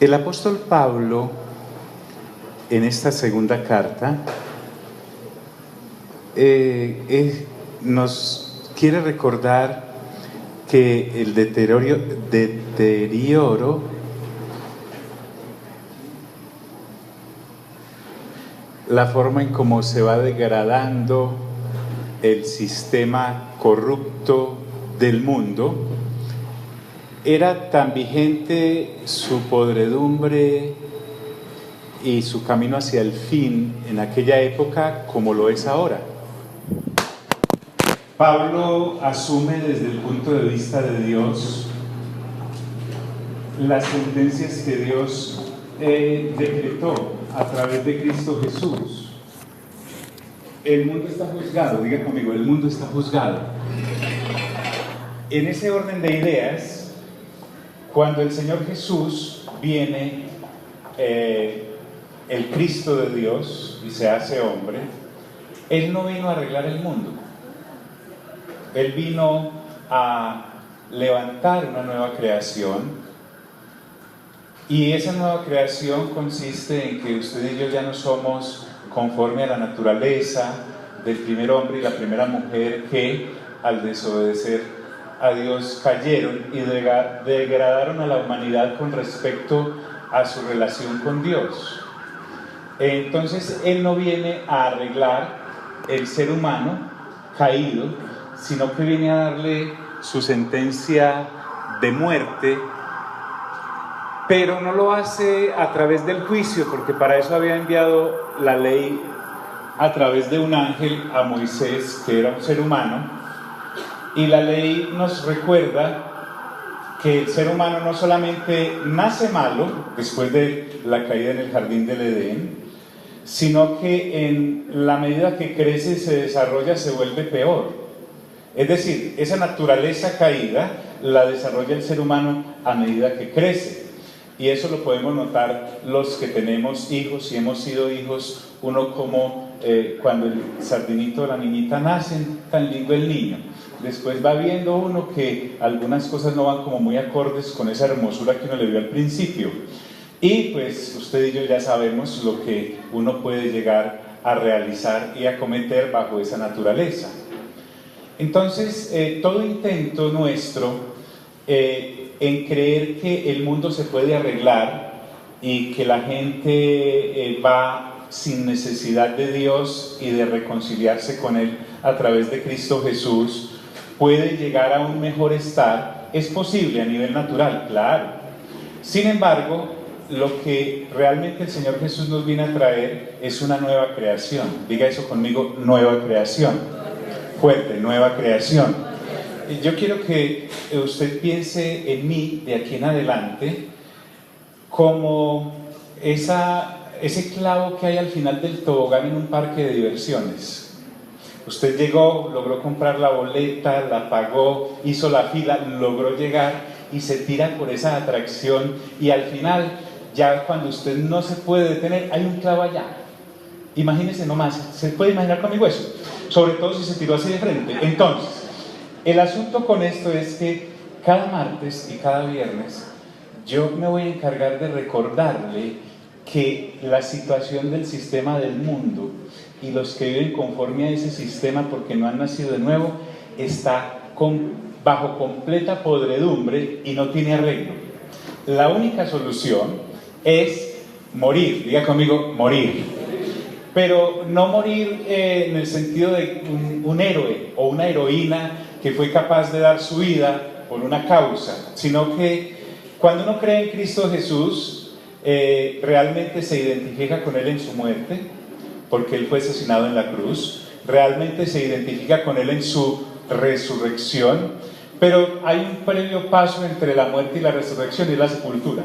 El apóstol Pablo, en esta segunda carta, nos quiere recordar que el deterioro la forma en cómo se va degradando el sistema corrupto del mundo, era tan vigente su podredumbre y su camino hacia el fin en aquella época como lo es ahora. Pablo asume desde el punto de vista de Dios las sentencias que Dios decretó a través de Cristo Jesús. El mundo está juzgado, diga conmigo, el mundo está juzgado. En ese orden de ideas, cuando el Señor Jesús viene, el Cristo de Dios, y se hace hombre, Él no vino a arreglar el mundo. Él vino a levantar una nueva creación, y esa nueva creación consiste en que usted y yo ya no somos conforme a la naturaleza del primer hombre y la primera mujer que, al desobedecer a Dios, cayeron y degradaron a la humanidad con respecto a su relación con Dios. Entonces Él no viene a arreglar el ser humano caído, sino que viene a darle su sentencia de muerte, pero no lo hace a través del juicio, porque para eso había enviado la ley a través de un ángel a Moisés, que era un ser humano. Y la ley nos recuerda que el ser humano no solamente nace malo después de la caída en el jardín del Edén, sino que en la medida que crece y se desarrolla se vuelve peor. Es decir, esa naturaleza caída la desarrolla el ser humano a medida que crece. Y eso lo podemos notar los que tenemos hijos y hemos sido hijos, uno como cuando el sardinito o la niñita nacen, tan lindo el niño. Después va viendo uno que algunas cosas no van como muy acordes con esa hermosura que uno le vio al principio. Y pues usted y yo ya sabemos lo que uno puede llegar a realizar y a cometer bajo esa naturaleza. Entonces, todo intento nuestro en creer que el mundo se puede arreglar y que la gente va sin necesidad de Dios y de reconciliarse con Él a través de Cristo Jesús, puede llegar a un mejor estar, es posible a nivel natural, claro. Sin embargo, lo que realmente el Señor Jesús nos viene a traer es una nueva creación. Diga eso conmigo, nueva creación. Fuerte, nueva creación. Yo quiero que usted piense en mí de aquí en adelante como ese clavo que hay al final del tobogán en un parque de diversiones. Usted llegó, logró comprar la boleta, la pagó, hizo la fila, logró llegar y se tira por esa atracción, y al final, ya cuando usted no se puede detener, hay un clavo allá. Imagínese nomás, ¿se puede imaginar conmigo eso? Sobre todo si se tiró así de frente. Entonces, el asunto con esto es que cada martes y cada viernes yo me voy a encargar de recordarle que la situación del sistema del mundo y los que viven conforme a ese sistema porque no han nacido de nuevo está bajo completa podredumbre y no tiene arreglo. La única solución es morir, diga conmigo, morir. Pero no morir en el sentido de un héroe o una heroína que fue capaz de dar su vida por una causa, sino que cuando uno cree en Cristo Jesús, realmente se identifica con Él en su muerte, porque Él fue asesinado en la cruz, realmente se identifica con Él en su resurrección, pero hay un previo paso entre la muerte y la resurrección, y la sepultura.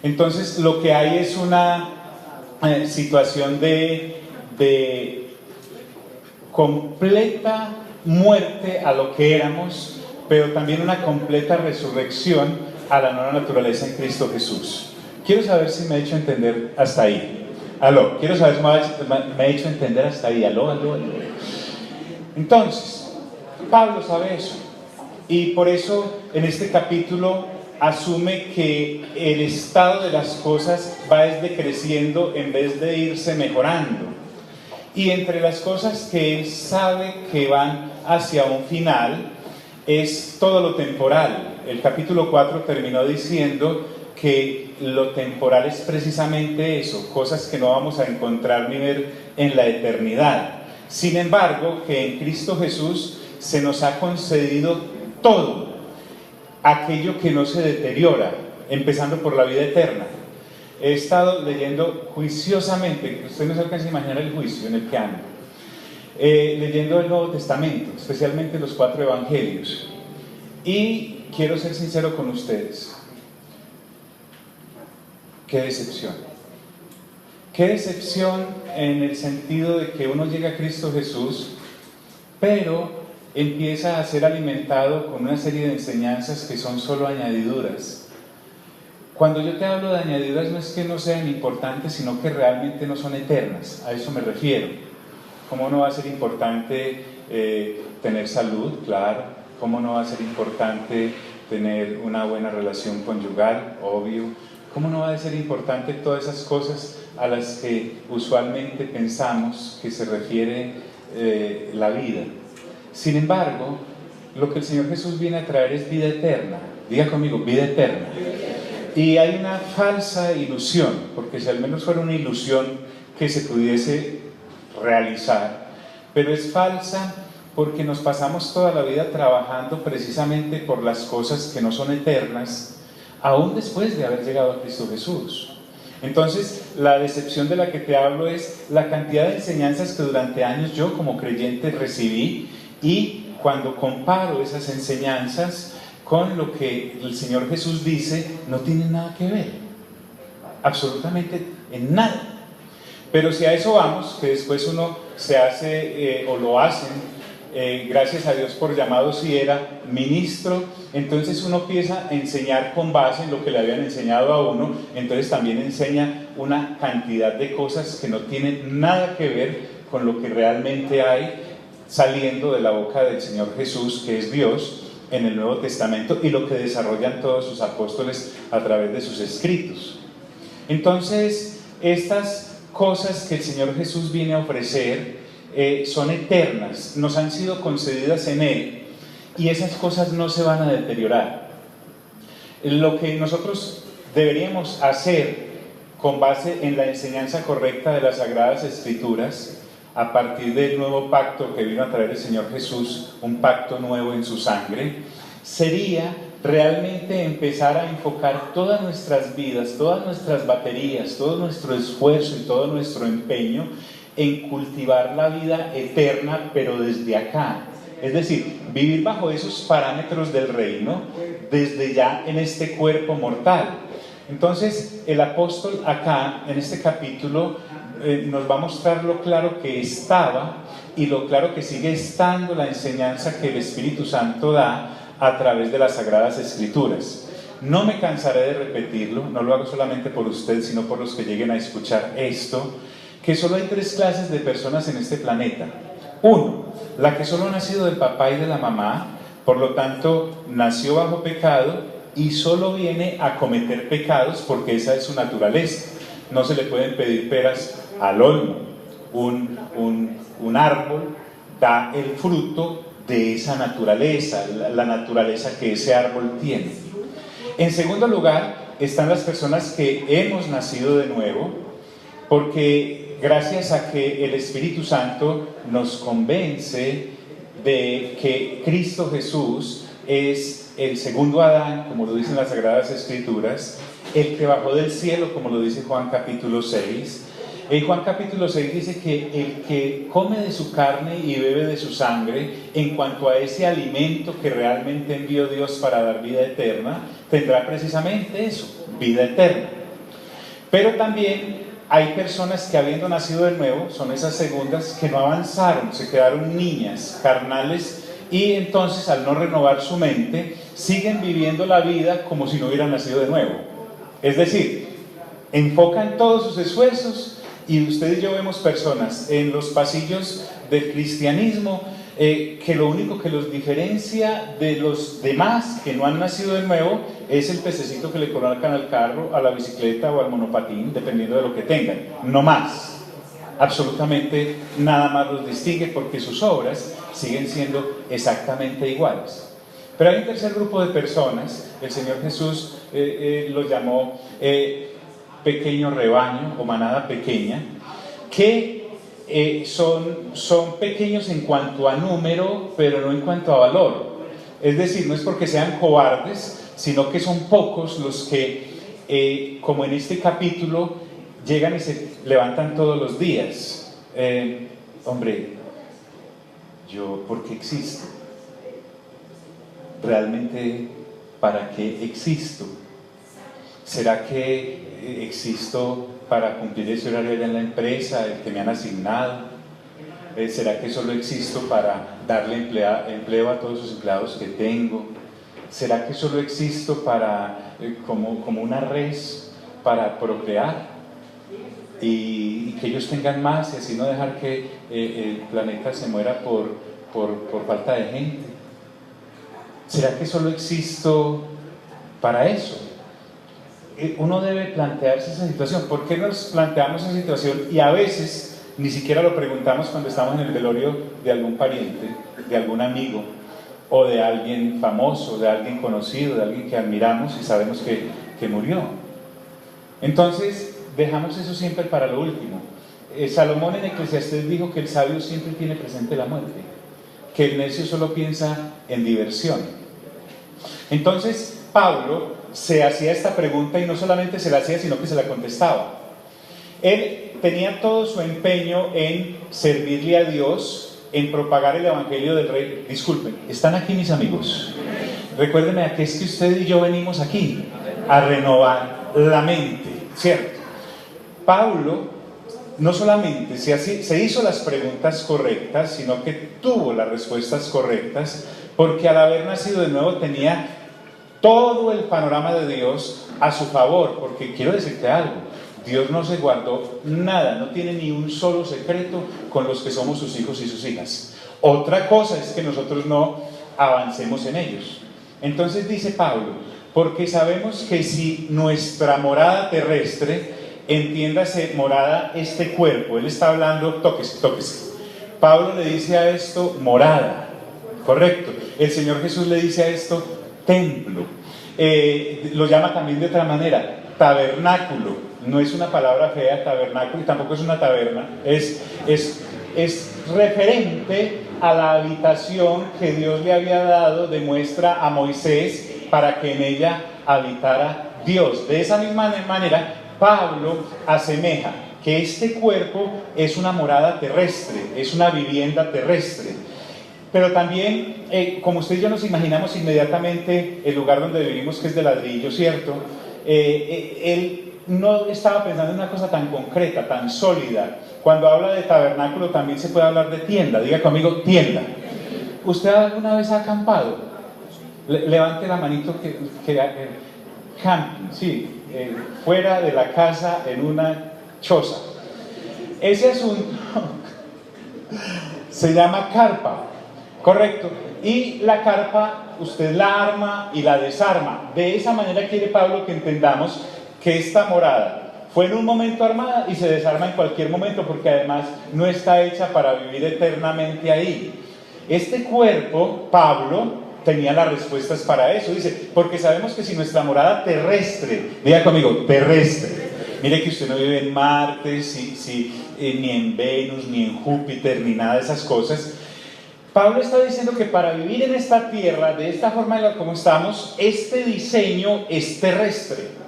Entonces lo que hay es una situación de completa muerte a lo que éramos, pero también una completa resurrección a la nueva naturaleza en Cristo Jesús. Quiero saber si me he hecho entender hasta ahí. Aló, quiero saber si me he hecho entender hasta ahí. Aló. Entonces, Pablo sabe eso, y por eso en este capítulo asume que el estado de las cosas va decreciendo en vez de irse mejorando. Y entre las cosas que él sabe que van hacia un final es todo lo temporal. El capítulo 4 terminó diciendo que lo temporal es precisamente eso, cosas que no vamos a encontrar ni ver en la eternidad. Sin embargo, que en Cristo Jesús se nos ha concedido todo aquello que no se deteriora, empezando por la vida eterna. He estado leyendo juiciosamente, usted no se alcanza a imaginar el juicio en el que ando, leyendo el Nuevo Testamento, especialmente los 4 evangelios, y quiero ser sincero con ustedes. ¡Qué decepción! ¡Qué decepción en el sentido de que uno llega a Cristo Jesús, pero empieza a ser alimentado con una serie de enseñanzas que son solo añadiduras? Cuando yo te hablo de añadiduras no es que no sean importantes, sino que realmente no son eternas, a eso me refiero. ¿Cómo no va a ser importante tener salud? Claro. ¿Cómo no va a ser importante tener una buena relación conyugal? Obvio. ¿Cómo no va a ser importante todas esas cosas a las que usualmente pensamos que se refiere la vida? Sin embargo, lo que el Señor Jesús viene a traer es vida eterna. Diga conmigo, vida eterna. Y hay una falsa ilusión, porque si al menos fuera una ilusión que se pudiese realizar, pero es falsa porque nos pasamos toda la vida trabajando precisamente por las cosas que no son eternas, aún después de haber llegado a Cristo Jesús. Entonces, la decepción de la que te hablo es la cantidad de enseñanzas que durante años yo como creyente recibí, y cuando comparo esas enseñanzas con lo que el Señor Jesús dice, no tienen nada que ver, absolutamente en nada. Pero si a eso vamos, que después uno se hace o lo hacen, gracias a Dios por llamado si era ministro, entonces uno empieza a enseñar con base en lo que le habían enseñado a uno, entonces también enseña una cantidad de cosas que no tienen nada que ver con lo que realmente hay saliendo de la boca del Señor Jesús, que es Dios, en el Nuevo Testamento, y lo que desarrollan todos sus apóstoles a través de sus escritos. Entonces, estas cosas que el Señor Jesús viene a ofrecer son eternas, nos han sido concedidas en Él, y esas cosas no se van a deteriorar. Lo que nosotros deberíamos hacer con base en la enseñanza correcta de las Sagradas Escrituras, a partir del nuevo pacto que vino a traer el Señor Jesús, un pacto nuevo en su sangre, sería realmente empezar a enfocar todas nuestras vidas, todas nuestras baterías, todo nuestro esfuerzo y todo nuestro empeño en cultivar la vida eterna, pero desde acá. Es decir, vivir bajo esos parámetros del reino, desde ya en este cuerpo mortal. Entonces, el apóstol acá, en este capítulo, nos va a mostrar lo claro que estaba y lo claro que sigue estando la enseñanza que el Espíritu Santo da a través de las Sagradas Escrituras. No me cansaré de repetirlo, no lo hago solamente por usted, sino por los que lleguen a escuchar esto, que solo hay 3 clases de personas en este planeta. 1, la que solo ha nacido del papá y de la mamá, por lo tanto nació bajo pecado y solo viene a cometer pecados porque esa es su naturaleza. No se le pueden pedir peras al olmo. Un árbol da el fruto de esa naturaleza, la naturaleza que ese árbol tiene. En segundo lugar, están las personas que hemos nacido de nuevo, porque gracias a que el Espíritu Santo nos convence de que Cristo Jesús es el segundo Adán, como lo dicen las Sagradas Escrituras, el que bajó del cielo, como lo dice Juan capítulo 6. En Juan capítulo 6 dice que el que come de su carne y bebe de su sangre, en cuanto a ese alimento que realmente envió Dios para dar vida eterna, tendrá precisamente eso, vida eterna. Pero también hay personas que, habiendo nacido de nuevo, son esas segundas que no avanzaron, se quedaron niñas, carnales, y entonces al no renovar su mente, siguen viviendo la vida como si no hubieran nacido de nuevo. Es decir, enfocan todos sus esfuerzos, y usted y yo vemos personas en los pasillos del cristianismo que lo único que los diferencia de los demás que no han nacido de nuevo es el pececito que le colocan al carro, a la bicicleta o al monopatín, dependiendo de lo que tengan, no más. Absolutamente nada más los distingue, porque sus obras siguen siendo exactamente iguales. Pero hay un tercer grupo de personas, el Señor Jesús los llamó pequeño rebaño o manada pequeña, que son pequeños en cuanto a número, pero no en cuanto a valor. Es decir, no es porque sean cobardes, sino que son pocos los que, como en este capítulo, llegan y se levantan todos los días. Hombre, ¿yo por qué existo? ¿Realmente para qué existo? ¿Será que existo para cumplir ese horario allá en la empresa, el que me han asignado? ¿Será que solo existo para darle empleo a todos los empleados que tengo? ¿Será que solo existo para, como una res, para procrear? Y que ellos tengan más, y así no dejar que el planeta se muera por falta de gente. ¿Será que solo existo para eso? Uno debe plantearse esa situación. ¿Por qué nos planteamos esa situación? Y a veces ni siquiera lo preguntamos cuando estamos en el velorio de algún pariente, de algún amigo, o de alguien famoso, de alguien conocido, de alguien que admiramos y sabemos que murió. Entonces dejamos eso siempre para lo último. Salomón en Eclesiastés dijo que el sabio siempre tiene presente la muerte, que el necio solo piensa en diversión. Entonces Pablo se hacía esta pregunta, y no solamente se la hacía, sino que se la contestaba. Él tenía todo su empeño en servirle a Dios, en propagar el evangelio del rey. Disculpen, ¿están aquí mis amigos? Recuérdenme a que es que usted y yo venimos aquí a renovar la mente, ¿cierto? Pablo no solamente se hizo las preguntas correctas, sino que tuvo las respuestas correctas, porque al haber nacido de nuevo tenía todo el panorama de Dios a su favor. Porque quiero decirte algo, Dios no se guardó nada, no tiene ni un solo secreto con los que somos sus hijos y sus hijas. Otra cosa es que nosotros no avancemos en ellos. Entonces dice Pablo, porque sabemos que si nuestra morada terrestre, entiéndase morada este cuerpo, él está hablando, tóquese. Pablo le dice a esto morada, correcto. El Señor Jesús le dice a esto templo. Lo llama también de otra manera, tabernáculo. No es una palabra fea, tabernáculo, y tampoco es una taberna, es referente a la habitación que Dios le había dado de muestra a Moisés para que en ella habitara Dios. De esa misma manera, Pablo asemeja que este cuerpo es una morada terrestre, es una vivienda terrestre. Pero también, como usted y yo nos imaginamos inmediatamente el lugar donde vivimos, que es de ladrillo, ¿cierto? Él no estaba pensando en una cosa tan concreta, tan sólida. Cuando habla de tabernáculo también se puede hablar de tienda. Diga conmigo, tienda. ¿Usted alguna vez ha acampado? Levante la manito camping, sí, fuera de la casa, en una choza. Ese asunto se llama carpa, correcto. Y la carpa usted la arma y la desarma. De esa manera quiere Pablo que entendamos que esta morada fue en un momento armada y se desarma en cualquier momento, porque además no está hecha para vivir eternamente ahí. Este cuerpo, Pablo tenía las respuestas para eso. Dice, porque sabemos que si nuestra morada terrestre, diga conmigo, terrestre, mire que usted no vive en Marte, ni en Venus, ni en Júpiter, ni nada de esas cosas. Pablo está diciendo que para vivir en esta tierra, de esta forma en la como estamos, este diseño es terrestre,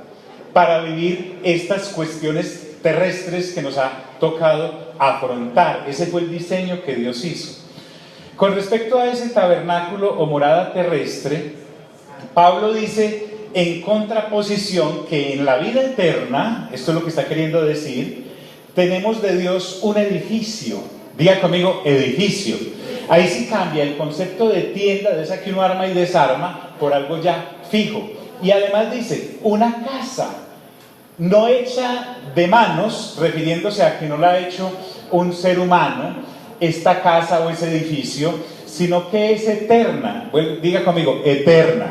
para vivir estas cuestiones terrestres que nos ha tocado afrontar. Ese fue el diseño que Dios hizo. Con respecto a ese tabernáculo o morada terrestre, Pablo dice en contraposición que en la vida eterna, esto es lo que está queriendo decir, tenemos de Dios un edificio. Diga conmigo, edificio. Ahí sí cambia el concepto de tienda, de esa que uno arma y desarma, por algo ya fijo. Y además dice, una casa, no hecha de manos, refiriéndose a que no la ha hecho un ser humano, esta casa o ese edificio, sino que es eterna. Bueno, diga conmigo, eterna.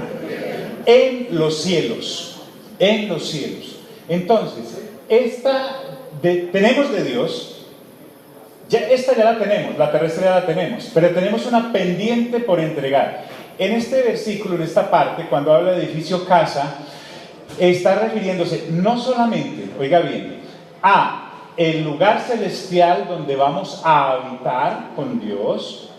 En los cielos. En los cielos. Entonces, tenemos de Dios. Esta ya la tenemos, la terrestre ya la tenemos, pero tenemos una pendiente por entregar. En este versículo, en esta parte, cuando habla de edificio casa, está refiriéndose no solamente, oiga bien, a el lugar celestial donde vamos a habitar con Dios,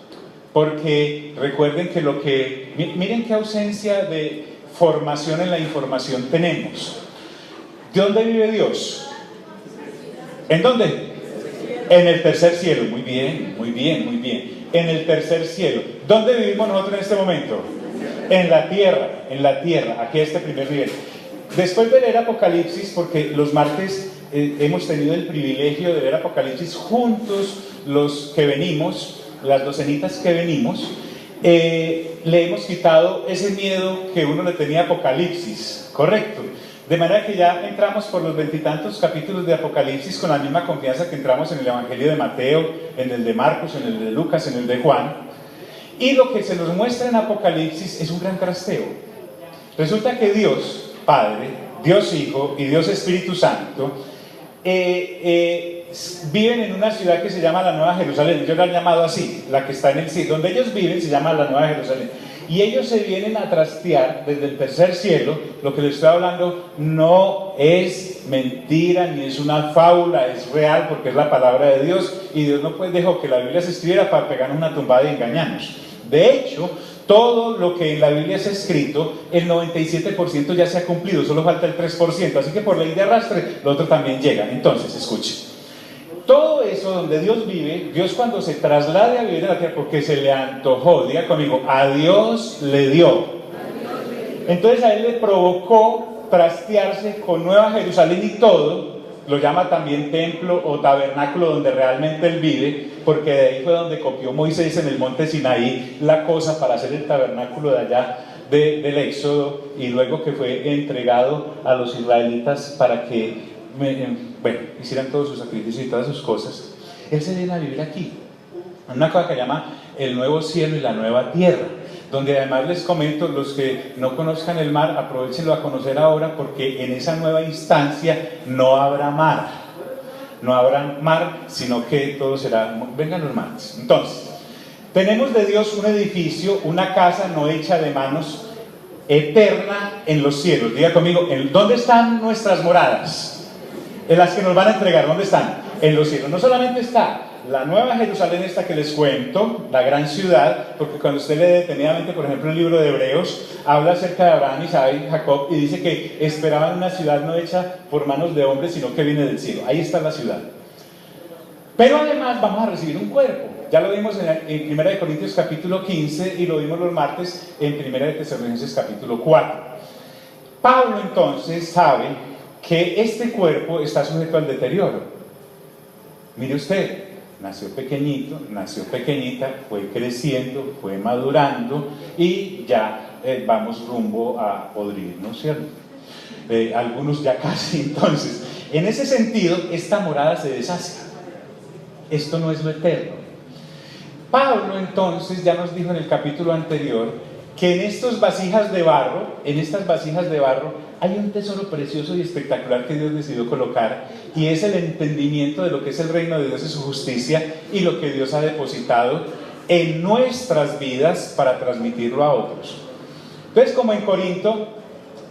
porque recuerden que miren qué ausencia de formación en la información tenemos. ¿De dónde vive Dios? ¿En dónde? En el tercer cielo. Muy bien, muy bien, muy bien. En el tercer cielo. ¿Dónde vivimos nosotros en este momento? En la tierra, aquí este primer nivel. Después de leer Apocalipsis, porque los martes hemos tenido el privilegio de leer Apocalipsis juntos, los que venimos, las docenitas que venimos, le hemos quitado ese miedo que uno le tenía a Apocalipsis, ¿correcto? De manera que ya entramos por los 20 y tantos capítulos de Apocalipsis con la misma confianza que entramos en el Evangelio de Mateo, en el de Marcos, en el de Lucas, en el de Juan. Y lo que se nos muestra en Apocalipsis es un gran trasteo. Resulta que Dios Padre, Dios Hijo y Dios Espíritu Santo viven en una ciudad que se llama la Nueva Jerusalén. Ellos la han llamado así, la que está en el cielo. Donde ellos viven se llama la Nueva Jerusalén. Y ellos se vienen a trastear desde el tercer cielo. Lo que les estoy hablando no es mentira ni es una fábula, es real porque es la palabra de Dios. Y Dios no dejó que la Biblia se escribiera para pegarnos una tumbada y engañarnos. De hecho, todo lo que en la Biblia se ha escrito, el 97% ya se ha cumplido, solo falta el 3%. Así que por ley de arrastre, lo otro también llega. Entonces, escuche. Todo eso donde Dios vive, Dios cuando se traslade a vivir en la tierra, porque se le antojó, diga conmigo, a Dios le dio. Entonces a él le provocó trastearse con Nueva Jerusalén y todo, lo llama también templo o tabernáculo donde realmente él vive, porque de ahí fue donde copió Moisés en el monte Sinaí la cosa para hacer el tabernáculo de allá del Éxodo, y luego que fue entregado a los israelitas para que hicieran todos sus sacrificios y todas sus cosas. Él se viene a vivir aquí, en una cosa que llama el nuevo cielo y la nueva tierra, donde además les comento, los que no conozcan el mar, aprovechenlo a conocer ahora, porque en esa nueva instancia no habrá mar, sino que todo será, vengan los mares. Entonces, tenemos de Dios un edificio, una casa no hecha de manos, eterna en los cielos. Diga conmigo, ¿dónde están nuestras moradas? En las que nos van a entregar, ¿dónde están? En los cielos. No solamente está la Nueva Jerusalén, esta que les cuento, la gran ciudad, porque cuando usted lee detenidamente, por ejemplo, el libro de Hebreos, habla acerca de Abraham, Isaac y Jacob, y dice que esperaban una ciudad no hecha por manos de hombres, sino que viene del cielo. Ahí está la ciudad. Pero además vamos a recibir un cuerpo. Ya lo vimos en 1 Corintios capítulo 15 y lo vimos los martes en 1 Tesalonicenses capítulo 4. Pablo entonces sabe que este cuerpo está sujeto al deterioro. Mire usted, nació pequeñito, nació pequeñita, fue creciendo, fue madurando y ya vamos rumbo a podrir, ¿no es cierto? Algunos ya casi. Entonces, en ese sentido, esta morada se deshace. Esto no es lo eterno. Pablo entonces ya nos dijo en el capítulo anterior que en estas vasijas de barro, hay un tesoro precioso y espectacular que Dios decidió colocar, y es el entendimiento de lo que es el reino de Dios y su justicia, y lo que Dios ha depositado en nuestras vidas para transmitirlo a otros. Entonces, como en Corinto,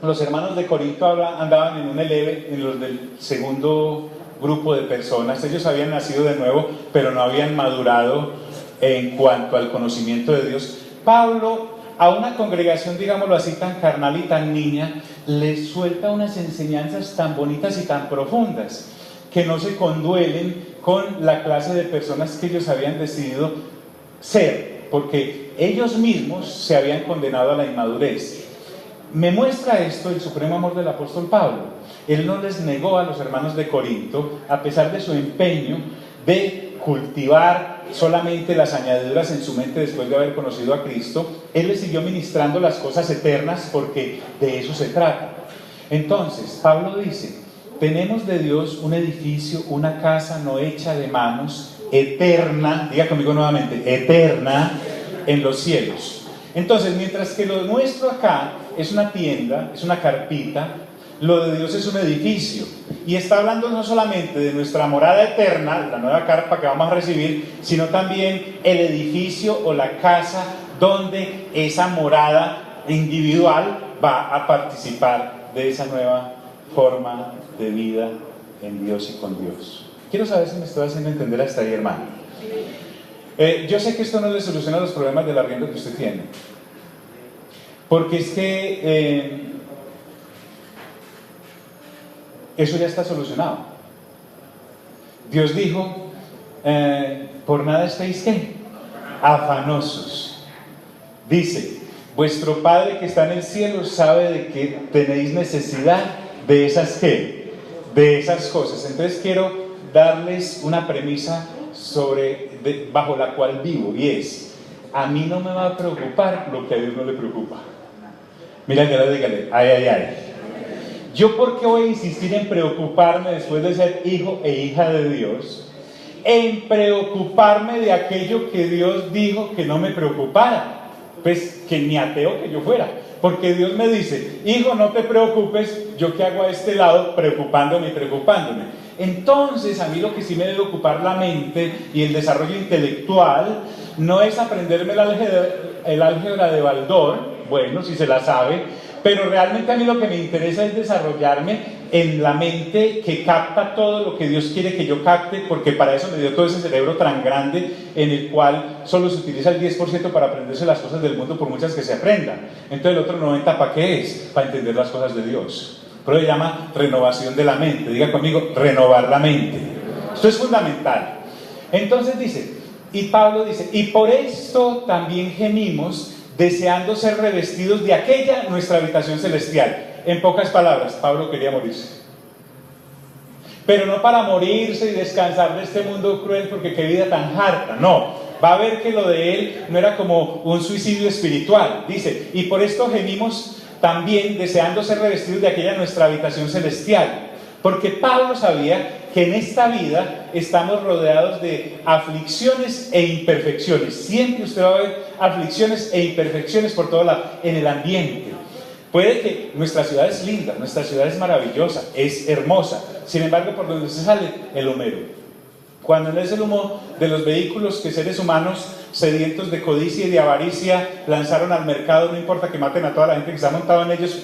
los hermanos de Corinto andaban en un eleve, en los del segundo grupo de personas. Ellos habían nacido de nuevo, pero no habían madurado en cuanto al conocimiento de Dios. Pablo, a una congregación, digámoslo así, tan carnal y tan niña, les suelta unas enseñanzas tan bonitas y tan profundas, que no se conduelen con la clase de personas que ellos habían decidido ser, porque ellos mismos se habían condenado a la inmadurez. Me muestra esto el supremo amor del apóstol Pablo. Él no les negó a los hermanos de Corinto, a pesar de su empeño de cultivar solamente las añadiduras en su mente después de haber conocido a Cristo. Él les siguió ministrando las cosas eternas, porque de eso se trata. Entonces, Pablo dice: tenemos de Dios un edificio, una casa no hecha de manos, eterna, diga conmigo nuevamente, eterna, en los cielos. Entonces, mientras que lo nuestro acá es una tienda, es una carpita, lo de Dios es un edificio. Y está hablando no solamente de nuestra morada eterna, la nueva carpa que vamos a recibir, sino también el edificio o la casa donde esa morada individual va a participar de esa nueva forma de vida en Dios y con Dios. Quiero saber si me estoy haciendo entender hasta ahí, hermano. Yo sé que esto no le soluciona los problemas del arriendo que usted tiene, porque es que eso ya está solucionado. Dios dijo, por nada estáis ¿qué? Afanosos. Dice, vuestro Padre que está en el cielo sabe de que tenéis necesidad de esas ¿qué? De esas cosas. Entonces quiero darles una premisa bajo la cual vivo, y es: a mí no me va a preocupar lo que a Dios no le preocupa. Mira, dígale, ay, ay, ay. ¿Yo por qué voy a insistir en preocuparme después de ser hijo e hija de Dios? En preocuparme de aquello que Dios dijo que no me preocupara. Pues que ni ateo que yo fuera. Porque Dios me dice, hijo, no te preocupes, ¿yo qué hago a este lado preocupándome y preocupándome? Entonces, a mí lo que sí me debe ocupar la mente y el desarrollo intelectual no es aprenderme el álgebra de Baldor, bueno, si se la sabe, pero realmente a mí lo que me interesa es desarrollarme en la mente que capta todo lo que Dios quiere que yo capte, porque para eso me dio todo ese cerebro tan grande en el cual solo se utiliza el 10% para aprenderse las cosas del mundo, por muchas que se aprendan. Entonces el otro 90% ¿para qué es? Para entender las cosas de Dios. Por eso se llama renovación de la mente. Diga conmigo, renovar la mente. Esto es fundamental. Entonces dice, y Pablo dice, y por esto también gemimos, deseando ser revestidos de aquella nuestra habitación celestial. En pocas palabras, Pablo quería morirse. Pero no para morirse y descansar de este mundo cruel, porque qué vida tan harta, no. Va a ver que lo de él no era como un suicidio espiritual. Dice, y por esto gemimos también deseando ser revestidos de aquella nuestra habitación celestial. Porque Pablo sabía que en esta vida estamos rodeados de aflicciones e imperfecciones. Siempre usted va a ver aflicciones e imperfecciones por todo lado, en el ambiente. Puede que nuestra ciudad es linda, nuestra ciudad es maravillosa, es hermosa. Sin embargo, por donde se sale, el humero. Cuando no es el humo de los vehículos que seres humanos sedientos de codicia y de avaricia lanzaron al mercado, no importa que maten a toda la gente que está montada en ellos,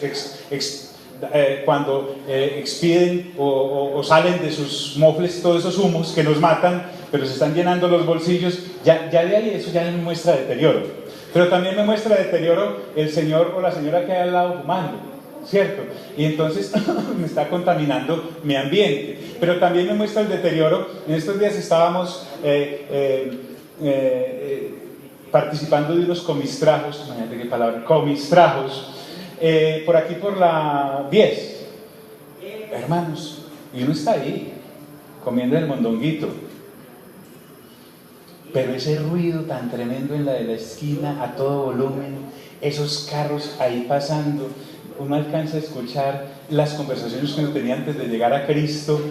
cuando expiden o salen de sus mofles todos esos humos que nos matan, pero se están llenando los bolsillos, ya de ahí eso ya me muestra deterioro. Pero también me muestra deterioro el señor o la señora que hay al lado fumando, ¿cierto? Y entonces me está contaminando mi ambiente. Pero también me muestra el deterioro. En estos días estábamos participando de unos comistrajos, imagínate qué palabra, comistrajos, por aquí por la 10, hermanos, y uno está ahí comiendo el mondonguito, pero ese ruido tan tremendo en la de la esquina a todo volumen, esos carros ahí pasando, uno alcanza a escuchar las conversaciones que uno tenía antes de llegar a Cristo,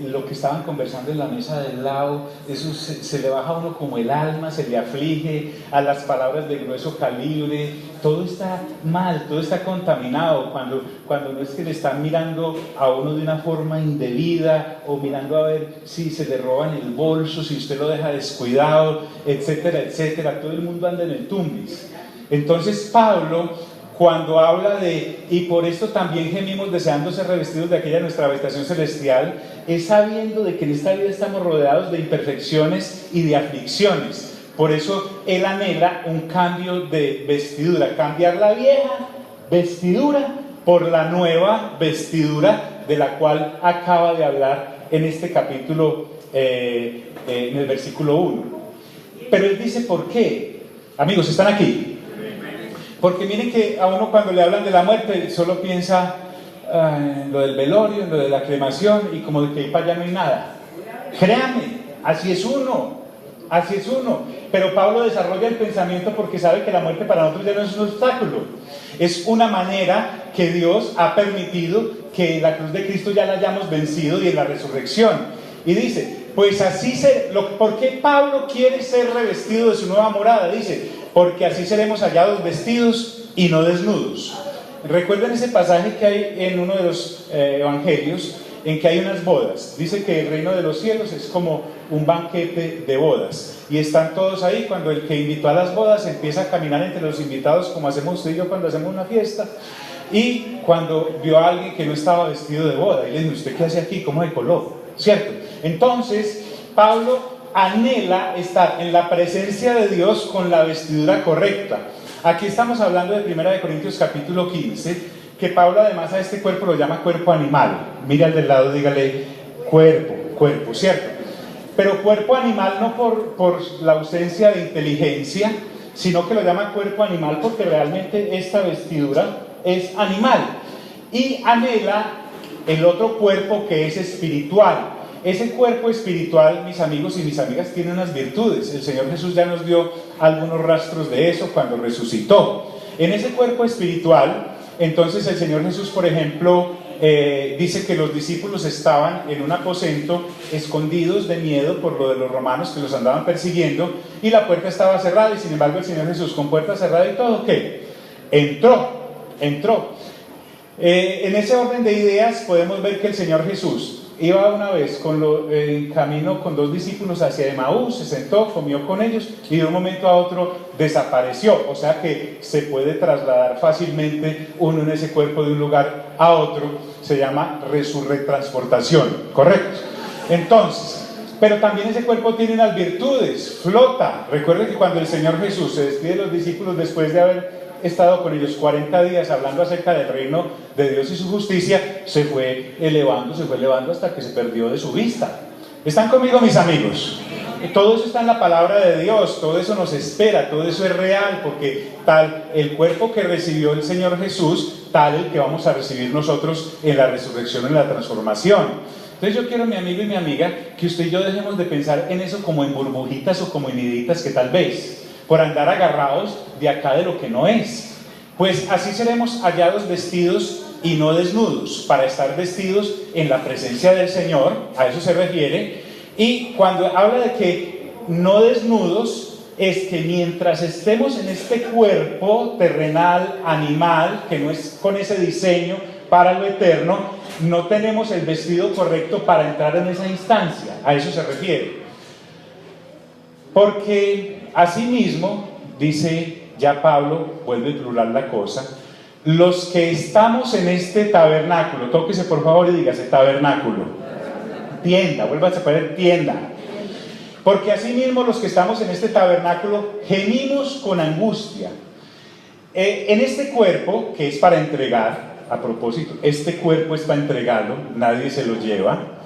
lo que estaban conversando en la mesa del lado, eso se le baja a uno como el alma, se le aflige a las palabras de grueso calibre, todo está mal, todo está contaminado, cuando no es que le están mirando a uno de una forma indebida, o mirando a ver si se le roban el bolso, si usted lo deja descuidado, etcétera, etcétera. Todo el mundo anda en el tumbis. Entonces Pablo, cuando habla de, y por esto también gemimos deseando ser revestidos de aquella nuestra habitación celestial, es sabiendo de que en esta vida estamos rodeados de imperfecciones y de aflicciones. Por eso él anhela un cambio de vestidura, cambiar la vieja vestidura por la nueva vestidura de la cual acaba de hablar en este capítulo, en el versículo 1. Pero él dice, ¿por qué? Amigos, ¿están aquí? Porque miren que a uno cuando le hablan de la muerte solo piensa en lo del velorio, en lo de la cremación, y como de que ahí para allá no hay nada. Créanme, así es uno. Pero Pablo desarrolla el pensamiento porque sabe que la muerte para nosotros ya no es un obstáculo. Es una manera que Dios ha permitido que en la cruz de Cristo ya la hayamos vencido y en la resurrección. Y dice, pues ¿por qué Pablo quiere ser revestido de su nueva morada? Dice, porque así seremos hallados vestidos y no desnudos. Recuerden ese pasaje que hay en uno de los evangelios, en que hay unas bodas. Dice que el reino de los cielos es como un banquete de bodas, y están todos ahí. Cuando el que invitó a las bodas empieza a caminar entre los invitados, como hacemos usted y yo cuando hacemos una fiesta, y cuando vio a alguien que no estaba vestido de boda, y le dijo, ¿usted qué hace aquí? ¿Cómo de color? ¿Cierto? Entonces Pablo anhela estar en la presencia de Dios con la vestidura correcta. Aquí estamos hablando de 1 Corintios capítulo 15, que Pablo además a este cuerpo lo llama cuerpo animal. Mira al del lado, dígale cuerpo, ¿cierto? Pero cuerpo animal no por la ausencia de inteligencia, sino que lo llama cuerpo animal porque realmente esta vestidura es animal. Y anhela el otro cuerpo que es espiritual. Ese cuerpo espiritual, mis amigos y mis amigas, tiene unas virtudes. El Señor Jesús ya nos dio algunos rastros de eso cuando resucitó. En ese cuerpo espiritual, entonces el Señor Jesús, por ejemplo, dice que los discípulos estaban en un aposento escondidos de miedo por lo de los romanos que los andaban persiguiendo, y la puerta estaba cerrada, y sin embargo el Señor Jesús, con puerta cerrada y todo, ¿qué? Entró. En ese orden de ideas podemos ver que el Señor Jesús iba una vez en camino con dos discípulos hacia Emaús, se sentó, comió con ellos y de un momento a otro desapareció. O sea que se puede trasladar fácilmente uno en ese cuerpo de un lugar a otro. Se llama resurrectransportación, ¿correcto? Entonces, pero también ese cuerpo tiene unas virtudes, flota. Recuerden que cuando el Señor Jesús se despide de los discípulos después de haber estado con ellos 40 días hablando acerca del reino de Dios y su justicia, se fue elevando hasta que se perdió de su vista. ¿Están conmigo, mis amigos? Todo eso está en la palabra de Dios, todo eso nos espera, todo eso es real, porque tal el cuerpo que recibió el Señor Jesús, tal el que vamos a recibir nosotros en la resurrección, en la transformación. Entonces yo quiero, mi amigo y mi amiga, que usted y yo dejemos de pensar en eso como en burbujitas o como en iditas que tal vez, por andar agarrados de acá de lo que no es. Pues así seremos hallados vestidos y no desnudos, para estar vestidos en la presencia del Señor, a eso se refiere. Y cuando habla de que no desnudos, es que mientras estemos en este cuerpo terrenal, animal, que no es con ese diseño para lo eterno, no tenemos el vestido correcto para entrar en esa instancia, a eso se refiere. Porque asimismo, dice ya Pablo, vuelve a plural la cosa, los que estamos en este tabernáculo, tóquese por favor y dígase tabernáculo, tienda, vuélvase a poner tienda. Porque asimismo los que estamos en este tabernáculo gemimos con angustia. En este cuerpo, que es para entregar, a propósito, este cuerpo está entregado, nadie se lo lleva.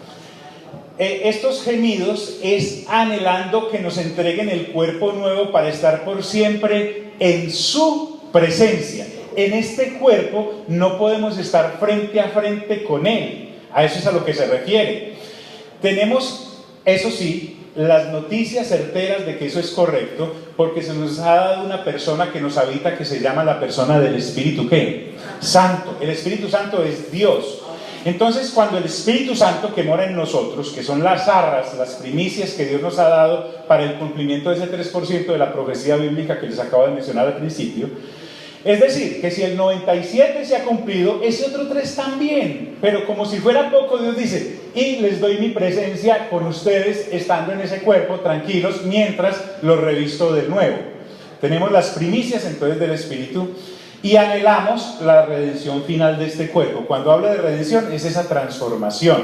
Estos gemidos es anhelando que nos entreguen el cuerpo nuevo para estar por siempre en su presencia. En este cuerpo no podemos estar frente a frente con él. A eso es a lo que se refiere. Tenemos, eso sí, las noticias certeras de que eso es correcto, porque se nos ha dado una persona que nos habita, que se llama la persona del Espíritu, ¿qué? Santo. El Espíritu Santo es Dios. Entonces, cuando el Espíritu Santo que mora en nosotros, que son las arras, las primicias que Dios nos ha dado para el cumplimiento de ese 3% de la profecía bíblica que les acabo de mencionar al principio, es decir, que si el 97 se ha cumplido, ese otro 3 también, pero como si fuera poco, Dios dice, y les doy mi presencia con ustedes estando en ese cuerpo, tranquilos, mientras los revisto de nuevo. Tenemos las primicias entonces del Espíritu, y anhelamos la redención final de este cuerpo. Cuando habla de redención es esa transformación.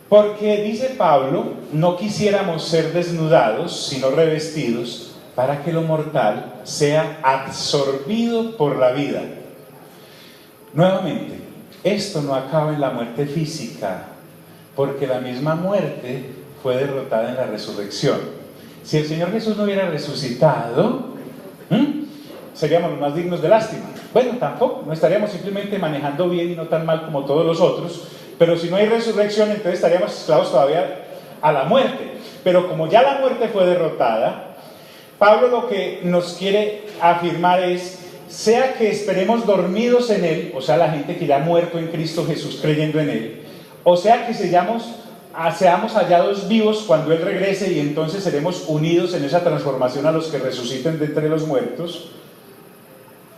Porque dice Pablo, no quisiéramos ser desnudados, sino revestidos, para que lo mortal sea absorbido por la vida. Nuevamente, esto no acaba en la muerte física, porque la misma muerte fue derrotada en la resurrección. Si el Señor Jesús no hubiera resucitado, seríamos los más dignos de lástima. Bueno, tampoco, no estaríamos simplemente manejando bien y no tan mal como todos los otros, pero si no hay resurrección, entonces estaríamos esclavos todavía a la muerte. Pero como ya la muerte fue derrotada, Pablo lo que nos quiere afirmar es, sea que esperemos dormidos en Él, o sea, la gente que ya ha muerto en Cristo Jesús creyendo en Él, o sea que seamos seamos hallados vivos cuando Él regrese y entonces seremos unidos en esa transformación a los que resuciten de entre los muertos,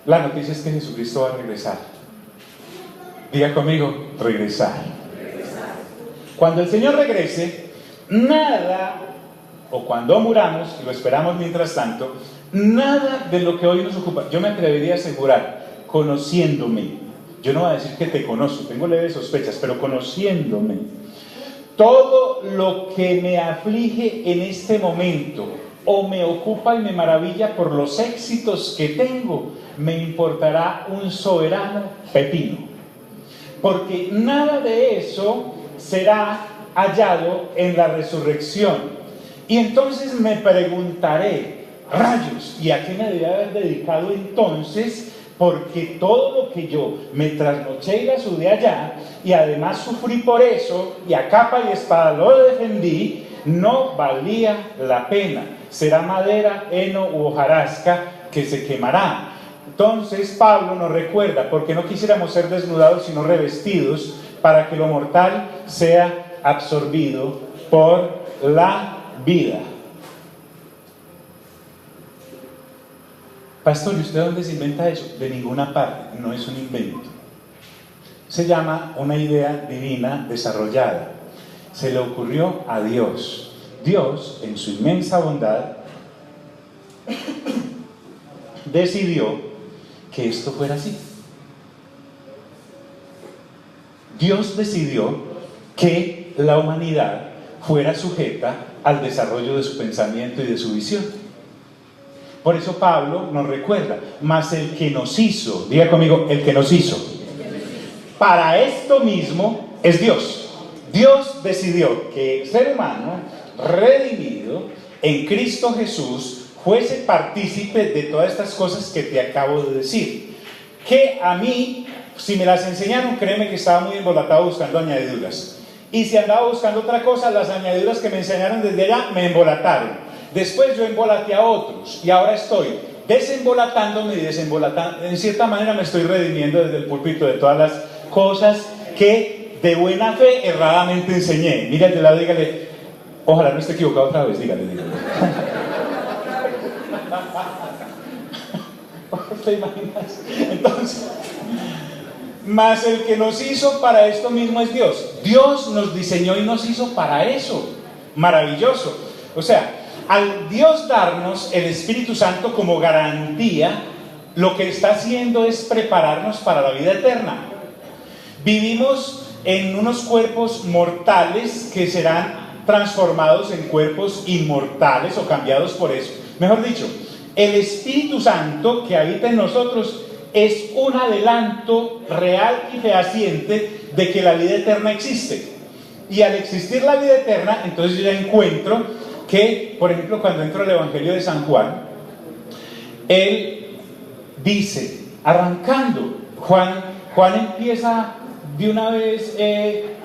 la noticia es que Jesucristo va a regresar. Diga conmigo, regresar. Cuando el Señor regrese, nada, o cuando muramos, y lo esperamos mientras tanto, nada de lo que hoy nos ocupa, yo me atrevería a asegurar, conociéndome, yo no voy a decir que te conozco, tengo leves sospechas, pero conociéndome, todo lo que me aflige en este momento, o me ocupa y me maravilla por los éxitos que tengo, me importará un soberano pepino, porque nada de eso será hallado en la resurrección. Y entonces me preguntaré, rayos, ¿y a qué me debía haber dedicado entonces? Porque todo lo que yo me trasnoché y la sudé allá, y además sufrí por eso, y a capa y espada lo defendí, no valía la pena. Será madera, heno u hojarasca que se quemará. Entonces Pablo nos recuerda, porque no quisiéramos ser desnudados sino revestidos, para que lo mortal sea absorbido por la vida. Pastor, ¿y usted dónde se inventa eso? De ninguna parte, no es un invento. Se llama una idea divina desarrollada. Se le ocurrió a Dios. Dios, en su inmensa bondad, decidió que esto fuera así. Dios decidió que la humanidad fuera sujeta al desarrollo de su pensamiento y de su visión. Por eso Pablo nos recuerda, mas el que nos hizo, diga conmigo, el que nos hizo, para esto mismo es Dios. Dios decidió que el ser humano redimido en Cristo Jesús fuese partícipe de todas estas cosas que te acabo de decir, que a mí, si me las enseñaron, créeme que estaba muy embolatado buscando añadiduras, y si andaba buscando otra cosa, las añadiduras que me enseñaron desde allá me embolataron. Después yo embolaté a otros, y ahora estoy desembolatándome y desembolatando. En cierta manera me estoy redimiendo desde el púlpito de todas las cosas que de buena fe erradamente enseñé. Mira de lado, dígale, ojalá no esté equivocado otra vez, dígale. ¿Te imaginas? Entonces, mas el que nos hizo para esto mismo es Dios. Dios nos diseñó y nos hizo para eso. Maravilloso. O sea, al Dios darnos el Espíritu Santo como garantía, lo que está haciendo es prepararnos para la vida eterna. Vivimos en unos cuerpos mortales que serán transformados en cuerpos inmortales o cambiados por eso. Mejor dicho, el Espíritu Santo que habita en nosotros es un adelanto real y fehaciente de que la vida eterna existe. Y al existir la vida eterna, entonces yo ya encuentro que, por ejemplo, cuando entro al Evangelio de San Juan, él dice, arrancando, Juan empieza de una vez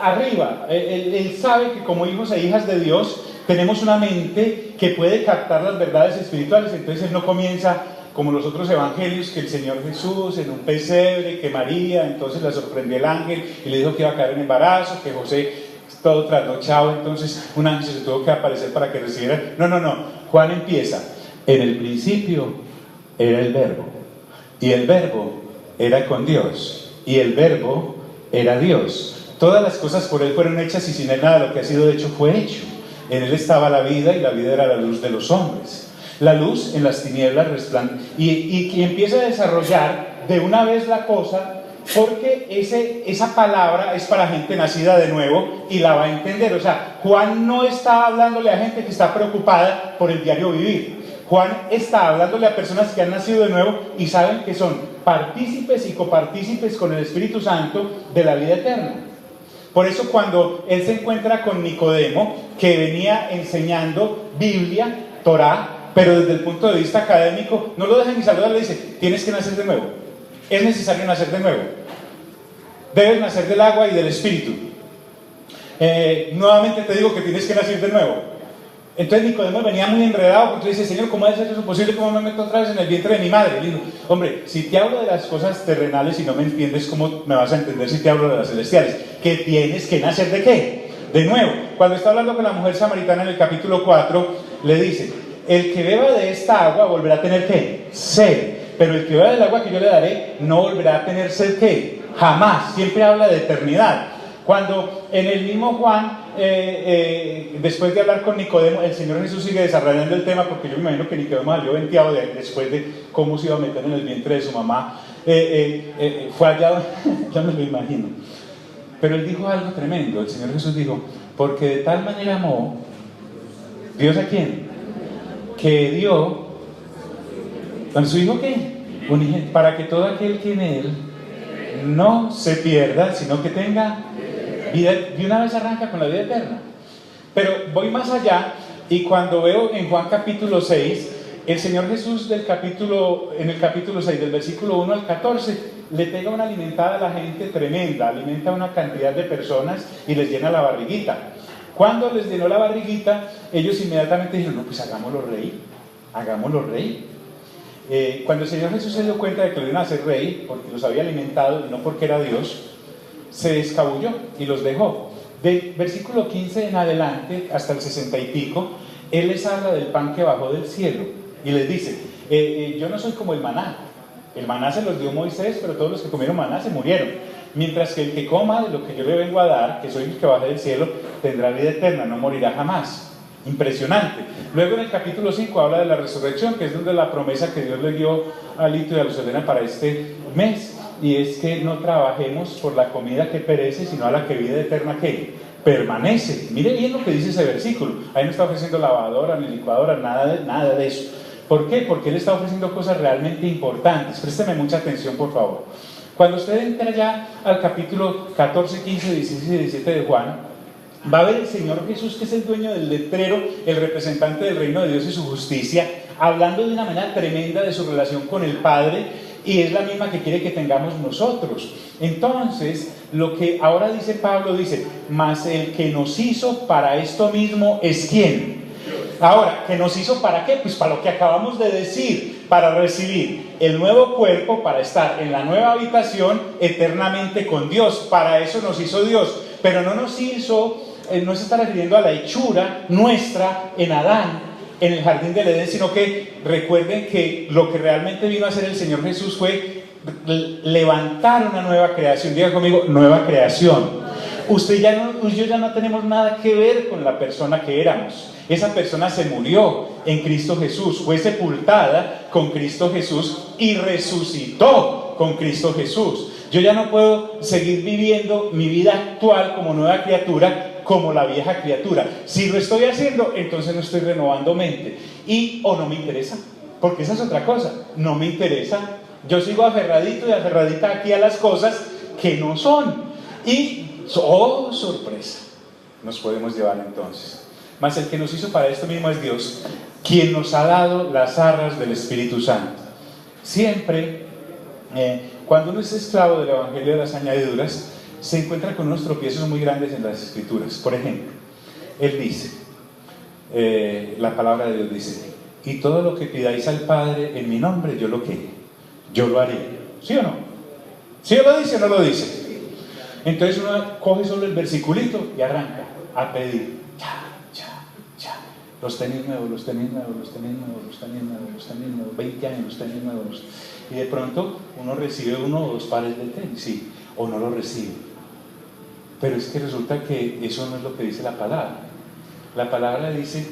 arriba. Él sabe que como hijos e hijas de Dios tenemos una mente que puede captar las verdades espirituales. Entonces él no comienza como los otros evangelios, que el Señor Jesús en un pesebre, que María, entonces la sorprendió el ángel y le dijo que iba a caer en embarazo, que José todo trasnochado, entonces un ángel se tuvo que aparecer para que recibiera. No. Juan empieza, en el principio era el verbo, y el verbo era con Dios, y el verbo era Dios. Todas las cosas por él fueron hechas, y sin él nada de lo que ha sido hecho fue hecho. En él estaba la vida, y la vida era la luz de los hombres. La luz en las tinieblas resplandece, y empieza a desarrollar de una vez la cosa, porque esa palabra es para gente nacida de nuevo y la va a entender. O sea, Juan no está hablándole a gente que está preocupada por el diario vivir. Juan está hablándole a personas que han nacido de nuevo y saben que son partícipes y copartícipes con el Espíritu Santo de la vida eterna. Por eso cuando él se encuentra con Nicodemo, que venía enseñando Biblia, Torá, pero desde el punto de vista académico, no lo deja ni saludar, le dice, tienes que nacer de nuevo. Es necesario nacer de nuevo. Debes nacer del agua y del Espíritu. Nuevamente te digo que tienes que nacer de nuevo. Entonces Nicodemo venía muy enredado, porque dice, Señor, ¿cómo es eso posible? ¿Cómo me meto otra vez en el vientre de mi madre? Le digo, hombre, si te hablo de las cosas terrenales y no me entiendes, ¿cómo me vas a entender si te hablo de las celestiales? ¿Que tienes que nacer de qué? de nuevo. Cuando está hablando con la mujer samaritana en el capítulo 4, le dice: el que beba de esta agua volverá a tener ¿qué? Sed. Pero el que beba del agua que yo le daré no volverá a tener sed ¿qué? Jamás. Siempre habla de eternidad. Cuando en el mismo Juan, después de hablar con Nicodemo, el Señor Jesús sigue desarrollando el tema, porque yo me imagino que Nicodemo salió venteado después de cómo se iba a meter en el vientre de su mamá. Fue allá, ya me lo imagino. Pero él dijo algo tremendo. El Señor Jesús dijo: porque de tal manera amó Dios a quién, que dio a su hijo ¿qué? Para que todo aquel que en él no se pierda, sino que tenga vida. De una vez arranca con la vida eterna. Pero voy más allá, y cuando veo en Juan capítulo 6, el Señor Jesús en el capítulo 6, del versículo 1 al 14, le pega una alimentada a la gente tremenda, alimenta a una cantidad de personas y les llena la barriguita. Cuando les llenó la barriguita, ellos inmediatamente dijeron: no, pues hagámoslo rey, hagámoslo rey. Cuando el Señor Jesús se dio cuenta de que lo iban a hacer rey, porque los había alimentado y no porque era Dios, se escabulló y los dejó. Del versículo 15 en adelante, hasta el 60 y pico, Él les habla del pan que bajó del cielo y les dice: yo no soy como el maná. El maná se los dio Moisés, pero todos los que comieron maná se murieron. Mientras que el que coma de lo que yo le vengo a dar, que soy el que baja del cielo, tendrá vida eterna, no morirá jamás. Impresionante. Luego en el capítulo 5 habla de la resurrección, que es donde la promesa que Dios le dio a Lito y a Lucelena para este mes, y es que no trabajemos por la comida que perece, sino a la que vida eterna que permanece. Mire bien lo que dice ese versículo. Ahí no está ofreciendo lavadora ni licuadora, nada de eso. ¿Por qué? Porque Él está ofreciendo cosas realmente importantes. Présteme mucha atención, por favor. Cuando usted entra ya al capítulo 14, 15, 16 y 17 de Juan, va a ver el Señor Jesús, que es el dueño del letrero, el representante del reino de Dios y su justicia, hablando de una manera tremenda de su relación con el Padre, y es la misma que quiere que tengamos nosotros. Entonces, lo que ahora dice Pablo, dice: mas el que nos hizo para esto mismo es ¿quién? Ahora, ¿que nos hizo para qué? Pues para lo que acabamos de decir, para recibir el nuevo cuerpo, para estar en la nueva habitación eternamente con Dios. Para eso nos hizo Dios, pero no nos hizo, no se está refiriendo a la hechura nuestra en Adán, en el jardín del Edén, sino que recuerden que lo que realmente vino a hacer el Señor Jesús fue levantar una nueva creación. Diga conmigo: nueva creación. Yo ya no tenemos nada que ver con la persona que éramos. Esa persona se murió en Cristo Jesús, fue sepultada con Cristo Jesús y resucitó con Cristo Jesús. Yo ya no puedo seguir viviendo mi vida actual como nueva criatura, como la vieja criatura. Si lo estoy haciendo, entonces no estoy renovando mente. O no me interesa, porque esa es otra cosa. No me interesa. Yo sigo aferradito y aferradita aquí a las cosas que no son. Y, oh sorpresa, nos podemos llevar entonces. Mas el que nos hizo para esto mismo es Dios, quien nos ha dado las arras del Espíritu Santo. Siempre, cuando uno es esclavo del Evangelio de las añadiduras, se encuentra con unos tropiezos muy grandes en las Escrituras. Por ejemplo, Él dice, la palabra de Dios dice: y todo lo que pidáis al Padre en mi nombre, yo lo haré. ¿Sí o no? ¿Sí lo dice o no lo dice? Entonces uno coge solo el versiculito y arranca a pedir. Los tenis nuevos, 20 años, los tenis nuevos. Y de pronto uno recibe 1 o 2 pares de tenis, sí, o no lo recibe. Pero es que resulta que eso no es lo que dice la palabra. La palabra dice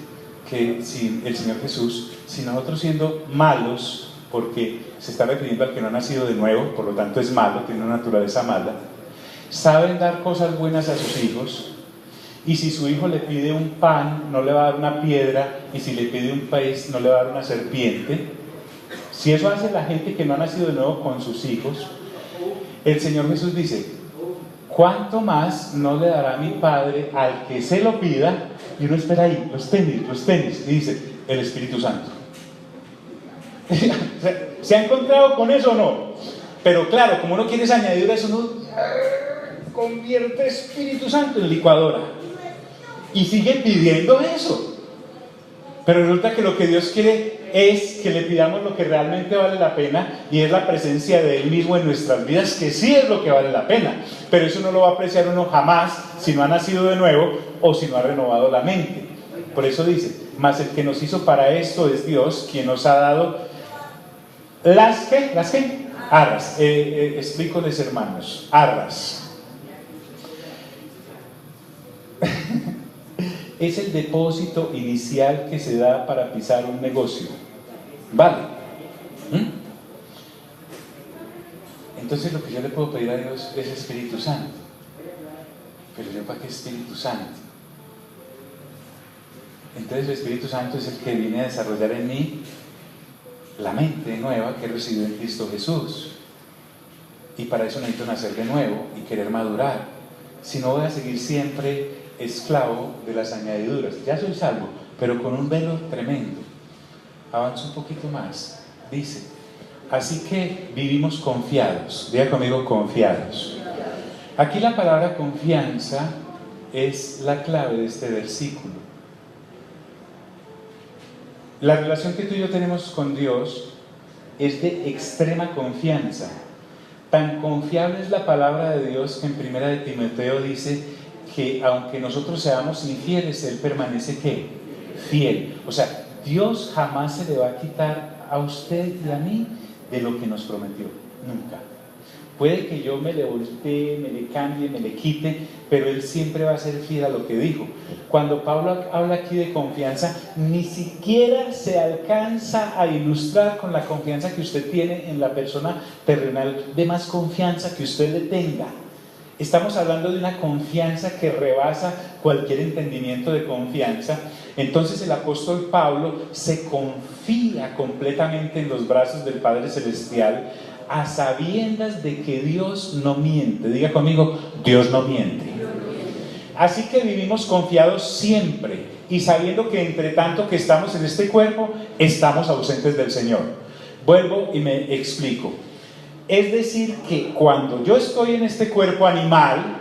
que si el Señor Jesús, si nosotros siendo malos, porque se está refiriendo al que no ha nacido de nuevo, por lo tanto es malo, tiene una naturaleza mala, saben dar cosas buenas a sus hijos, y si su hijo le pide un pan, no le va a dar una piedra, y si le pide un pez, no le va a dar una serpiente. Si eso hace la gente que no ha nacido de nuevo con sus hijos, el Señor Jesús dice: ¿cuánto más no le dará mi Padre al que se lo pida? Y uno espera ahí, los tenis, y dice: el Espíritu Santo. ¿Se ha encontrado con eso o no? Pero claro, como uno quiere añadir eso, uno convierte Espíritu Santo en licuadora y sigue pidiendo eso. Pero resulta que lo que Dios quiere es que le pidamos lo que realmente vale la pena, y es la presencia de Él mismo en nuestras vidas, que sí es lo que vale la pena. Pero eso no lo va a apreciar uno jamás si no ha nacido de nuevo o si no ha renovado la mente. Por eso dice, mas el que nos hizo para esto es Dios, quien nos ha dado ¿las qué? ¿Las qué? Arras. Explícoles, hermanos. Arras. Es el depósito inicial que se da para pisar un negocio. ¿Vale? Entonces lo que yo le puedo pedir a Dios es Espíritu Santo. Pero yo, ¿para qué Espíritu Santo? Entonces el Espíritu Santo es el que viene a desarrollar en mí la mente nueva que he recibido en Cristo Jesús. Y para eso necesito nacer de nuevo y querer madurar. Si no, voy a seguir siempre esclavo de las añadiduras. Ya soy salvo, pero con un velo tremendo. Avanzo un poquito más. Dice, así que vivimos confiados. Diga conmigo, confiados. Aquí la palabra confianza es la clave de este versículo. La relación que tú y yo tenemos con Dios es de extrema confianza. Tan confiable es la palabra de Dios que en 1 de Timoteo dice que aunque nosotros seamos infieles, Él permanece ¿qué? Fiel. O sea, Dios jamás se le va a quitar a usted y a mí de lo que nos prometió. Nunca. Puede que yo me le voltee, me le cambie, me le quite, pero Él siempre va a ser fiel a lo que dijo. Cuando Pablo habla aquí de confianza, ni siquiera se alcanza a ilustrar con la confianza que usted tiene en la persona terrenal, de más confianza que usted le tenga. Estamos hablando de una confianza que rebasa cualquier entendimiento de confianza. Entonces el apóstol Pablo se confía completamente en los brazos del Padre Celestial, a sabiendas de que Dios no miente. Diga conmigo, Dios no miente. Así que vivimos confiados siempre y sabiendo que entre tanto que estamos en este cuerpo, estamos ausentes del Señor. Vuelvo y me explico. Es decir, que cuando yo estoy en este cuerpo animal,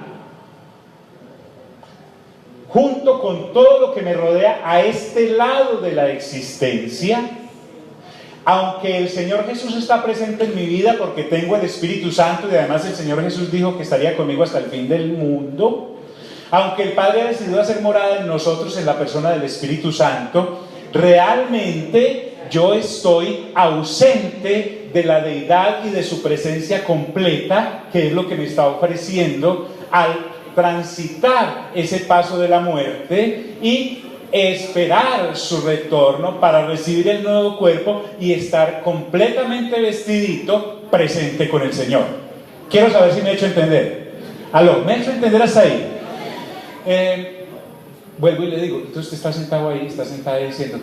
junto con todo lo que me rodea a este lado de la existencia, aunque el Señor Jesús está presente en mi vida porque tengo el Espíritu Santo y además el Señor Jesús dijo que estaría conmigo hasta el fin del mundo, aunque el Padre ha decidido hacer morada en nosotros en la persona del Espíritu Santo, realmente yo estoy ausente de la deidad y de su presencia completa, que es lo que me está ofreciendo al transitar ese paso de la muerte y esperar su retorno para recibir el nuevo cuerpo y estar completamente vestidito, presente con el Señor. Quiero saber si me he hecho entender. ¿Aló? ¿Me he hecho entender hasta ahí? Vuelvo y le digo, entonces usted está sentado ahí, está sentada ahí diciendo,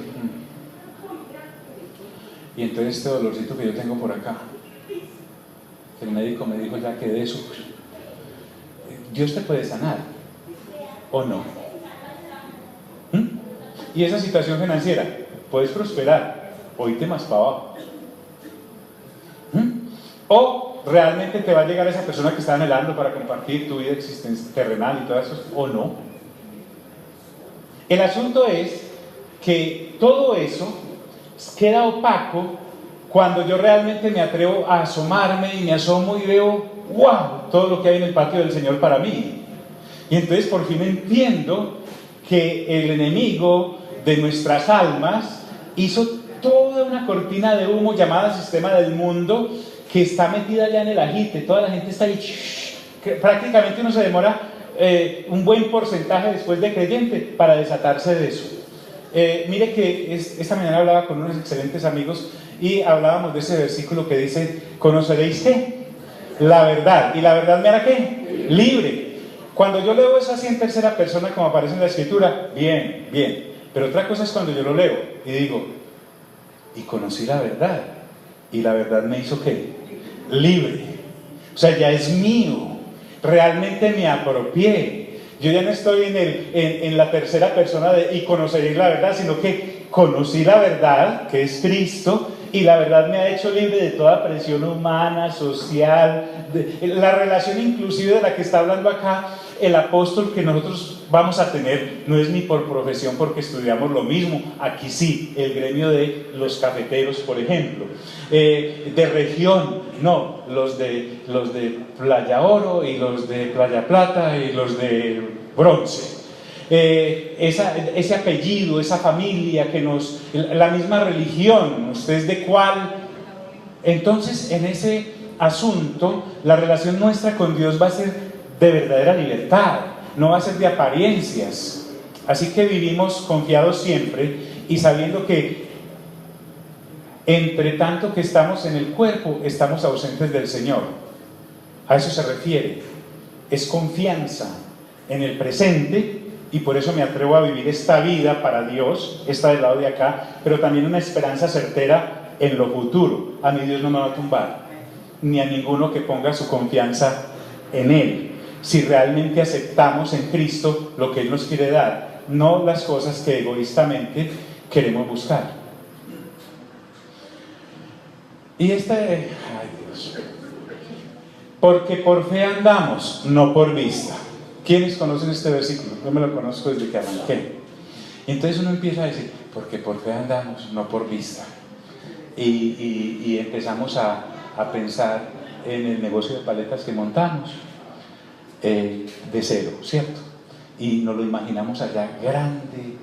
y entonces este dolorcito que yo tengo por acá, que el médico me dijo ya que de eso, Dios te puede sanar, ¿o no? Y esa situación financiera, puedes prosperar, o irte más para abajo. O realmente te va a llegar esa persona que está anhelando para compartir tu vida existencia terrenal y todo eso, o no. El asunto es que todo eso queda opaco cuando yo realmente me atrevo a asomarme y me asomo y veo, wow, todo lo que hay en el patio del Señor para mí. Y entonces por fin entiendo que el enemigo de nuestras almas hizo toda una cortina de humo llamada sistema del mundo que está metida ya en el agite. Toda la gente está ahí, que prácticamente uno se demora un buen porcentaje después de creyente para desatarse de eso. Mire que esta mañana hablaba con unos excelentes amigos y hablábamos de ese versículo que dice, ¿conoceréis qué? La verdad. ¿Y la verdad me hará qué? Libre. Cuando yo leo eso así en tercera persona como aparece en la escritura, bien, bien. Pero otra cosa es cuando yo lo leo y digo, y conocí la verdad, y la verdad me hizo ¿qué? Libre. O sea, ya es mío, realmente me apropié. Yo ya no estoy en la tercera persona de y conoceréis la verdad, sino que conocí la verdad, que es Cristo, y la verdad me ha hecho libre de toda presión humana, social, la relación inclusive de la que está hablando acá el apóstol que nosotros vamos a tener no es ni por profesión porque estudiamos lo mismo, aquí sí, el gremio de los cafeteros, por ejemplo, de región, no, los de Playa Oro y los de Playa Plata y los de Bronce. Ese apellido, esa familia que la misma religión, usted es de cuál. Entonces en ese asunto la relación nuestra con Dios va a ser de verdadera libertad, no va a ser de apariencias. Así que vivimos confiados siempre y sabiendo que entre tanto que estamos en el cuerpo estamos ausentes del Señor. A eso se refiere, es confianza en el presente. Y por eso me atrevo a vivir esta vida para Dios, esta del lado de acá, pero también una esperanza certera en lo futuro. A mí Dios no me va a tumbar, ni a ninguno que ponga su confianza en Él. Si realmente aceptamos en Cristo lo que Él nos quiere dar, no las cosas que egoístamente queremos buscar. Y ay Dios, porque por fe andamos, no por vista. ¿Quiénes conocen este versículo? Yo me lo conozco desde que arranqué. Entonces uno empieza a decir, porque por fe andamos, no por vista. Y empezamos a pensar en el negocio de paletas que montamos, de cero, ¿cierto? Y nos lo imaginamos allá grande,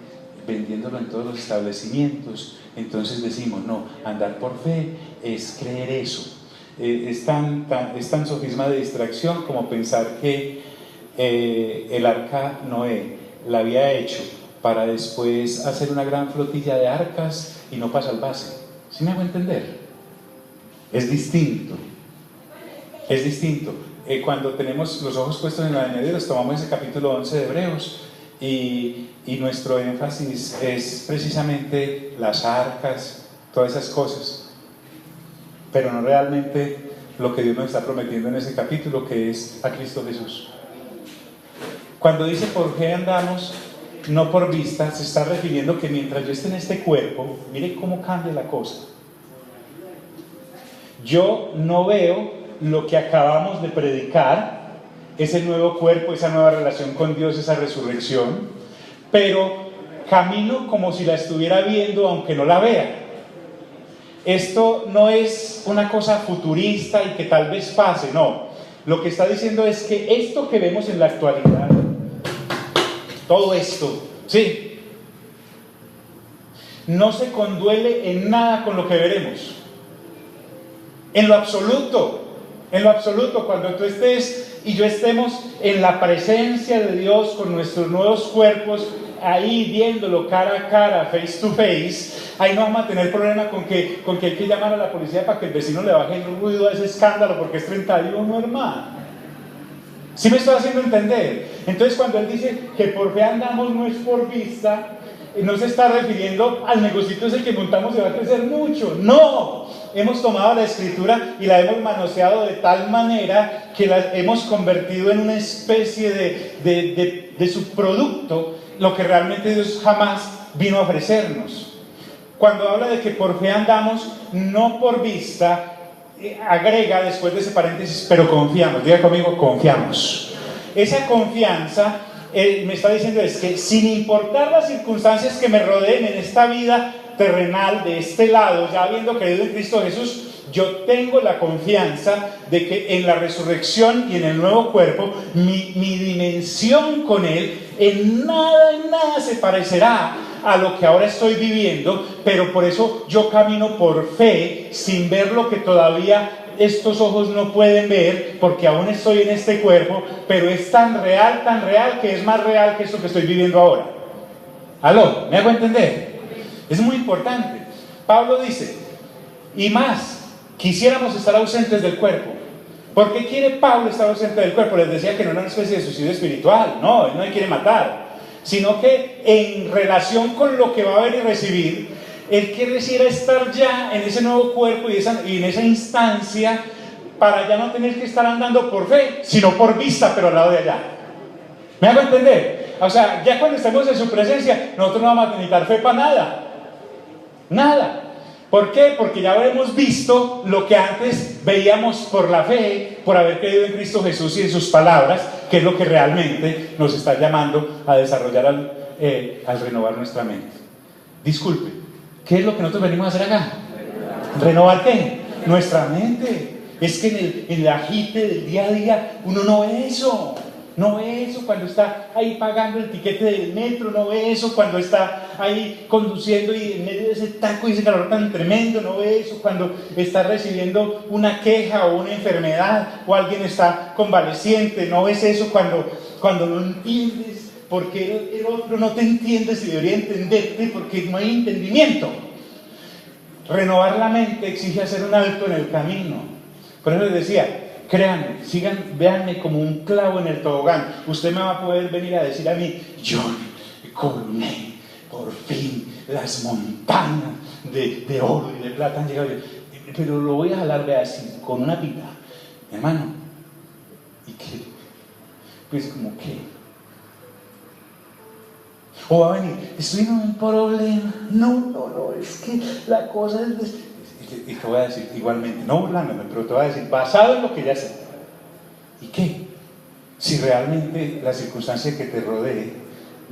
vendiéndolo en todos los establecimientos. Entonces decimos, no, andar por fe es creer eso. Es tan sofisma de distracción como pensar que el arca Noé la había hecho para después hacer una gran flotilla de arcas y no para salvarse. ¿Sí me hago entender? Es distinto. Es distinto. Cuando tenemos los ojos puestos en la de Dios, tomamos ese capítulo 11 de Hebreos y nuestro énfasis es precisamente las arcas, todas esas cosas. Pero no realmente lo que Dios nos está prometiendo en ese capítulo, que es a Cristo Jesús. Cuando dice por qué andamos, no por vista, se está refiriendo que mientras yo esté en este cuerpo, mire cómo cambia la cosa. Yo no veo lo que acabamos de predicar, ese nuevo cuerpo, esa nueva relación con Dios, esa resurrección, pero camino como si la estuviera viendo aunque no la vea. Esto no es una cosa futurista y que tal vez pase, no. Lo que está diciendo es que esto que vemos en la actualidad, todo esto, sí, no se conduele en nada con lo que veremos. En lo absoluto, cuando tú estés y yo estemos en la presencia de Dios con nuestros nuevos cuerpos, ahí viéndolo cara a cara, face to face, ahí no vamos a tener problema con que hay que llamar a la policía para que el vecino le baje el ruido a ese escándalo porque es 31, hermano. ¿Sí me estoy haciendo entender? Entonces cuando él dice que por fe andamos no es por vista, no se está refiriendo al negocito ese que montamos y va a crecer mucho. No, hemos tomado la escritura y la hemos manoseado de tal manera que la hemos convertido en una especie de subproducto, lo que realmente Dios jamás vino a ofrecernos. Cuando habla de que por fe andamos, no por vista, agrega después de ese paréntesis, pero confiamos. Diga conmigo, confiamos. Esa confianza me está diciendo es que sin importar las circunstancias que me rodeen en esta vida terrenal, de este lado, ya habiendo creído en Cristo Jesús, yo tengo la confianza de que en la resurrección y en el nuevo cuerpo, mi dimensión con Él en nada se parecerá a lo que ahora estoy viviendo, pero por eso yo camino por fe, sin ver lo que todavía estos ojos no pueden ver, porque aún estoy en este cuerpo, pero es tan real, que es más real que esto que estoy viviendo ahora. ¿Aló? ¿Me hago entender? Es muy importante. Pablo dice, y más, quisiéramos estar ausentes del cuerpo. ¿Por qué quiere Pablo estar ausente del cuerpo? Les decía que no era una especie de suicidio espiritual, no, él no le quiere matar, sino que en relación con lo que va a ver y recibir, él quisiera estar ya en ese nuevo cuerpo y en esa instancia para ya no tener que estar andando por fe, sino por vista, pero al lado de allá. ¿Me hago entender? O sea, ya cuando estemos en su presencia, nosotros no vamos a necesitar fe para nada. ¿Por qué? Porque ya hemos visto lo que antes veíamos por la fe, por haber creído en Cristo Jesús y en sus palabras, que es lo que realmente nos está llamando a desarrollar al renovar nuestra mente. Disculpe, ¿qué es lo que nosotros venimos a hacer acá? ¿Renovar qué? Nuestra mente. Es que en el agite del día a día uno no ve eso. No ve eso cuando está ahí pagando el tiquete del metro, no ve eso cuando está ahí conduciendo y en medio de ese taco y ese calor tan tremendo, no ve eso cuando está recibiendo una queja o una enfermedad o alguien está convaleciente, no ves eso cuando no entiendes porque el otro no te entiende si debería entenderte porque no hay entendimiento. Renovar la mente exige hacer un alto en el camino. Por eso les decía, créanme, véanme como un clavo en el tobogán. Usted me va a poder venir a decir a mí, John, coroné, por fin, las montañas de oro y de plata han llegado. Pero lo voy a jalar, vea, así, con una pita. Mi hermano, ¿y qué? Pues como qué. O va a venir, estoy en un problema. No, es que la cosa es... Y te voy a decir igualmente, no burlándome, pero te voy a decir, basado en lo que ya sé. ¿Y qué? Si realmente la circunstancia que te rodee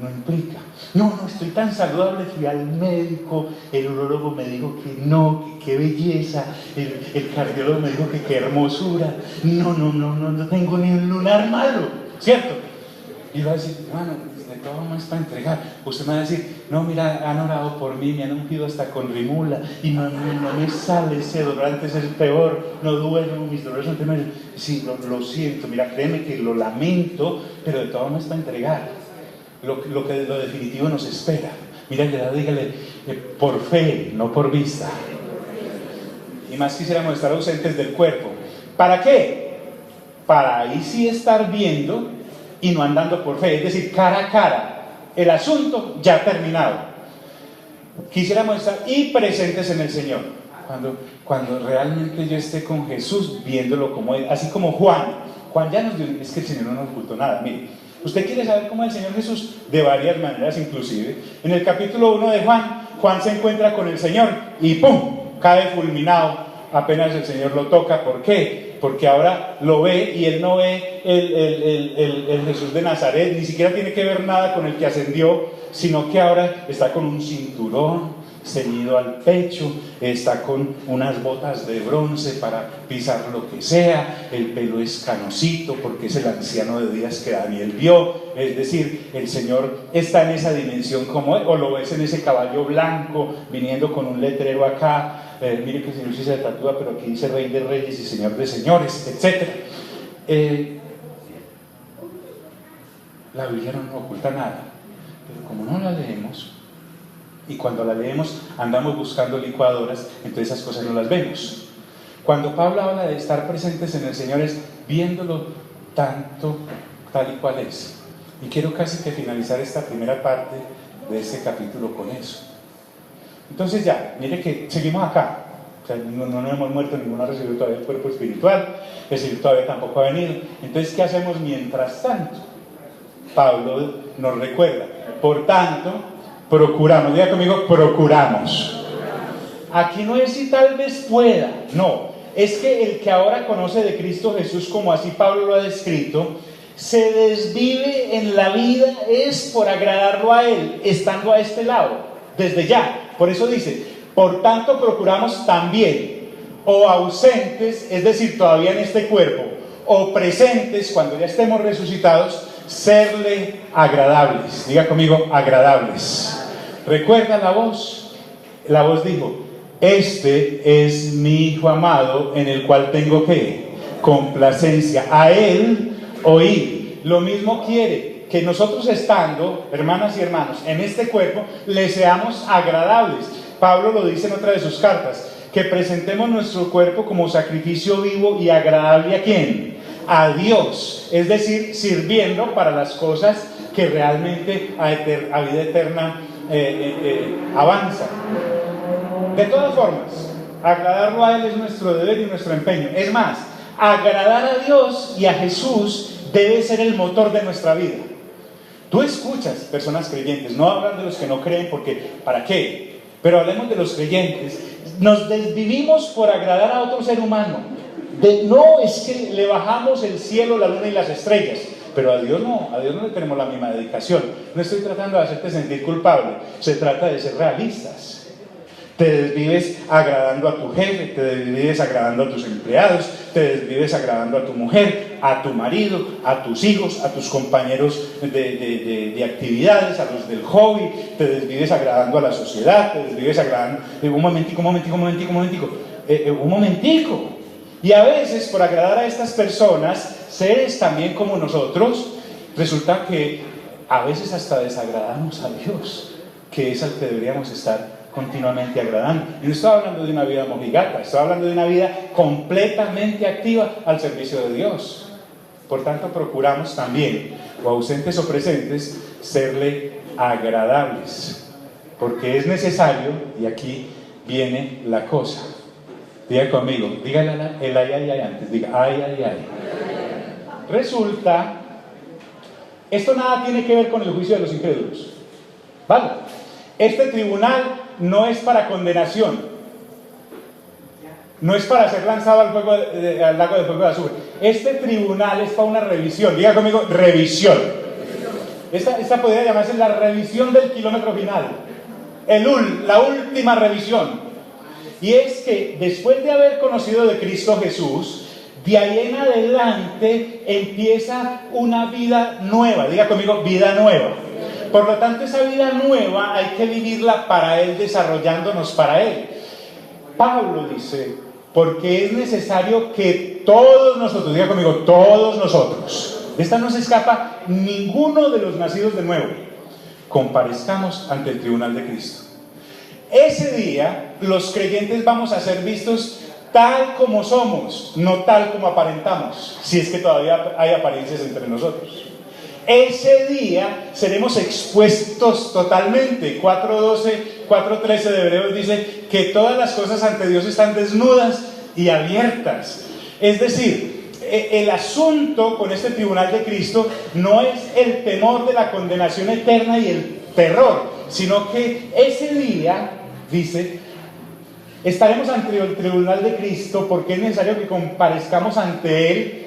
no implica. No, estoy tan saludable, fui al médico, el urólogo me dijo que no, que qué belleza, el cardiólogo me dijo que qué hermosura. No tengo ni un lunar malo, ¿cierto? Y va a decir, hermano, de todo más para entregar. Usted me va a decir, no, mira, han orado por mí, me han ungido hasta con rimula y no me sale ese dolor, antes es peor, no duelo, mis dolores son tremendos. Sí, lo siento, mira, créeme que lo lamento, pero de todo más para entregar. Lo que lo definitivo nos espera. Mira, dígale, por fe, no por vista. Y más quisiéramos estar ausentes del cuerpo. ¿Para qué? Para ahí sí estar viendo y no andando por fe, es decir, cara a cara, el asunto ya terminado. Quisiéramos estar y presentes en el Señor, cuando realmente yo esté con Jesús, viéndolo como Él, así como Juan ya nos dio, es que el Señor no nos ocultó nada. Mire, usted quiere saber cómo es el Señor Jesús, de varias maneras inclusive. En el capítulo 1 de Juan se encuentra con el Señor y ¡pum!, cae fulminado apenas el Señor lo toca. ¿Por qué? Porque ahora lo ve y él no ve el Jesús de Nazaret, ni siquiera tiene que ver nada con el que ascendió, sino que ahora está con un cinturón ceñido al pecho, está con unas botas de bronce para pisar lo que sea, el pelo es canosito porque es el anciano de días que Daniel vio. Es decir, el Señor está en esa dimensión como él, o lo ves en ese caballo blanco viniendo con un letrero acá. Mire que el Señor sí se tatúa, pero aquí dice Rey de Reyes y Señor de Señores, etc. La Biblia no nos oculta nada, pero como no la leemos, y cuando la leemos andamos buscando licuadoras, entonces esas cosas no las vemos. Cuando Pablo habla de estar presentes en el Señor es viéndolo tanto tal y cual es. Y quiero casi que finalizar esta primera parte de este capítulo con eso. Entonces ya, mire que seguimos acá. O sea, no hemos muerto, ninguno ha recibido todavía el cuerpo espiritual, el Señor todavía tampoco ha venido. Entonces, ¿qué hacemos mientras tanto? Pablo nos recuerda, por tanto, procuramos, diga conmigo, procuramos. Aquí no es si tal vez pueda, no, es que el que ahora conoce de Cristo Jesús, como así Pablo lo ha descrito, se desvive en la vida es por agradarlo a Él, estando a este lado, desde ya. Por eso dice, por tanto procuramos también, o ausentes, es decir, todavía en este cuerpo, o presentes, cuando ya estemos resucitados, serle agradables. Diga conmigo, agradables. ¿Recuerda la voz? La voz dijo, este es mi Hijo amado, en el cual tengo ¿qué? Complacencia. A Él oír. Lo mismo quiere, que nosotros estando, hermanas y hermanos, en este cuerpo, le seamos agradables. Pablo lo dice en otra de sus cartas, que presentemos nuestro cuerpo como sacrificio vivo y agradable ¿a quién? A Dios, es decir, sirviendo para las cosas que realmente a vida eterna avanzan. De todas formas, agradarlo a Él es nuestro deber y nuestro empeño. Es más, agradar a Dios y a Jesús debe ser el motor de nuestra vida. Tú escuchas personas creyentes, no hablan de los que no creen porque ¿para qué? Pero hablemos de los creyentes, nos desvivimos por agradar a otro ser humano. No es que le bajamos el cielo, la luna y las estrellas, pero a Dios no le tenemos la misma dedicación. No estoy tratando de hacerte sentir culpable, se trata de ser realistas. Te desvives agradando a tu jefe, te desvives agradando a tus empleados, te desvives agradando a tu mujer, a tu marido, a tus hijos, a tus compañeros de actividades, a los del hobby, te desvives agradando a la sociedad, te desvives agradando... Un momentico. Y a veces, por agradar a estas personas, seres también como nosotros, resulta que a veces hasta desagradamos a Dios, que es al que deberíamos estar continuamente agradando. Y no estoy hablando de una vida mojigata, estoy hablando de una vida completamente activa al servicio de Dios. Por tanto, procuramos también, o ausentes o presentes, serle agradables, porque es necesario, y aquí viene la cosa. Diga conmigo, dígale el ay antes, diga ay. Resulta, esto nada tiene que ver con el juicio de los incrédulos, ¿vale? Este tribunal no es para condenación, no es para ser lanzado al lago de fuego de azufre. Este tribunal es para una revisión. Diga conmigo, revisión. Esta podría llamarse la revisión del kilómetro final, la última revisión. Y es que después de haber conocido de Cristo Jesús, de ahí en adelante empieza una vida nueva. Diga conmigo, vida nueva. Por lo tanto, esa vida nueva hay que vivirla para Él, desarrollándonos para Él. Pablo dice, porque es necesario que todos nosotros, diga conmigo, todos nosotros, de esta no se escapa ninguno de los nacidos de nuevo, comparezcamos ante el tribunal de Cristo. Ese día, los creyentes vamos a ser vistos tal como somos, no tal como aparentamos, si es que todavía hay apariencias entre nosotros. Ese día seremos expuestos totalmente. 4:12, 4:13 de Hebreos dice que todas las cosas ante Dios están desnudas y abiertas. Es decir, el asunto con este tribunal de Cristo no es el temor de la condenación eterna y el terror, sino que ese día, dice, estaremos ante el tribunal de Cristo porque es necesario que comparezcamos ante Él,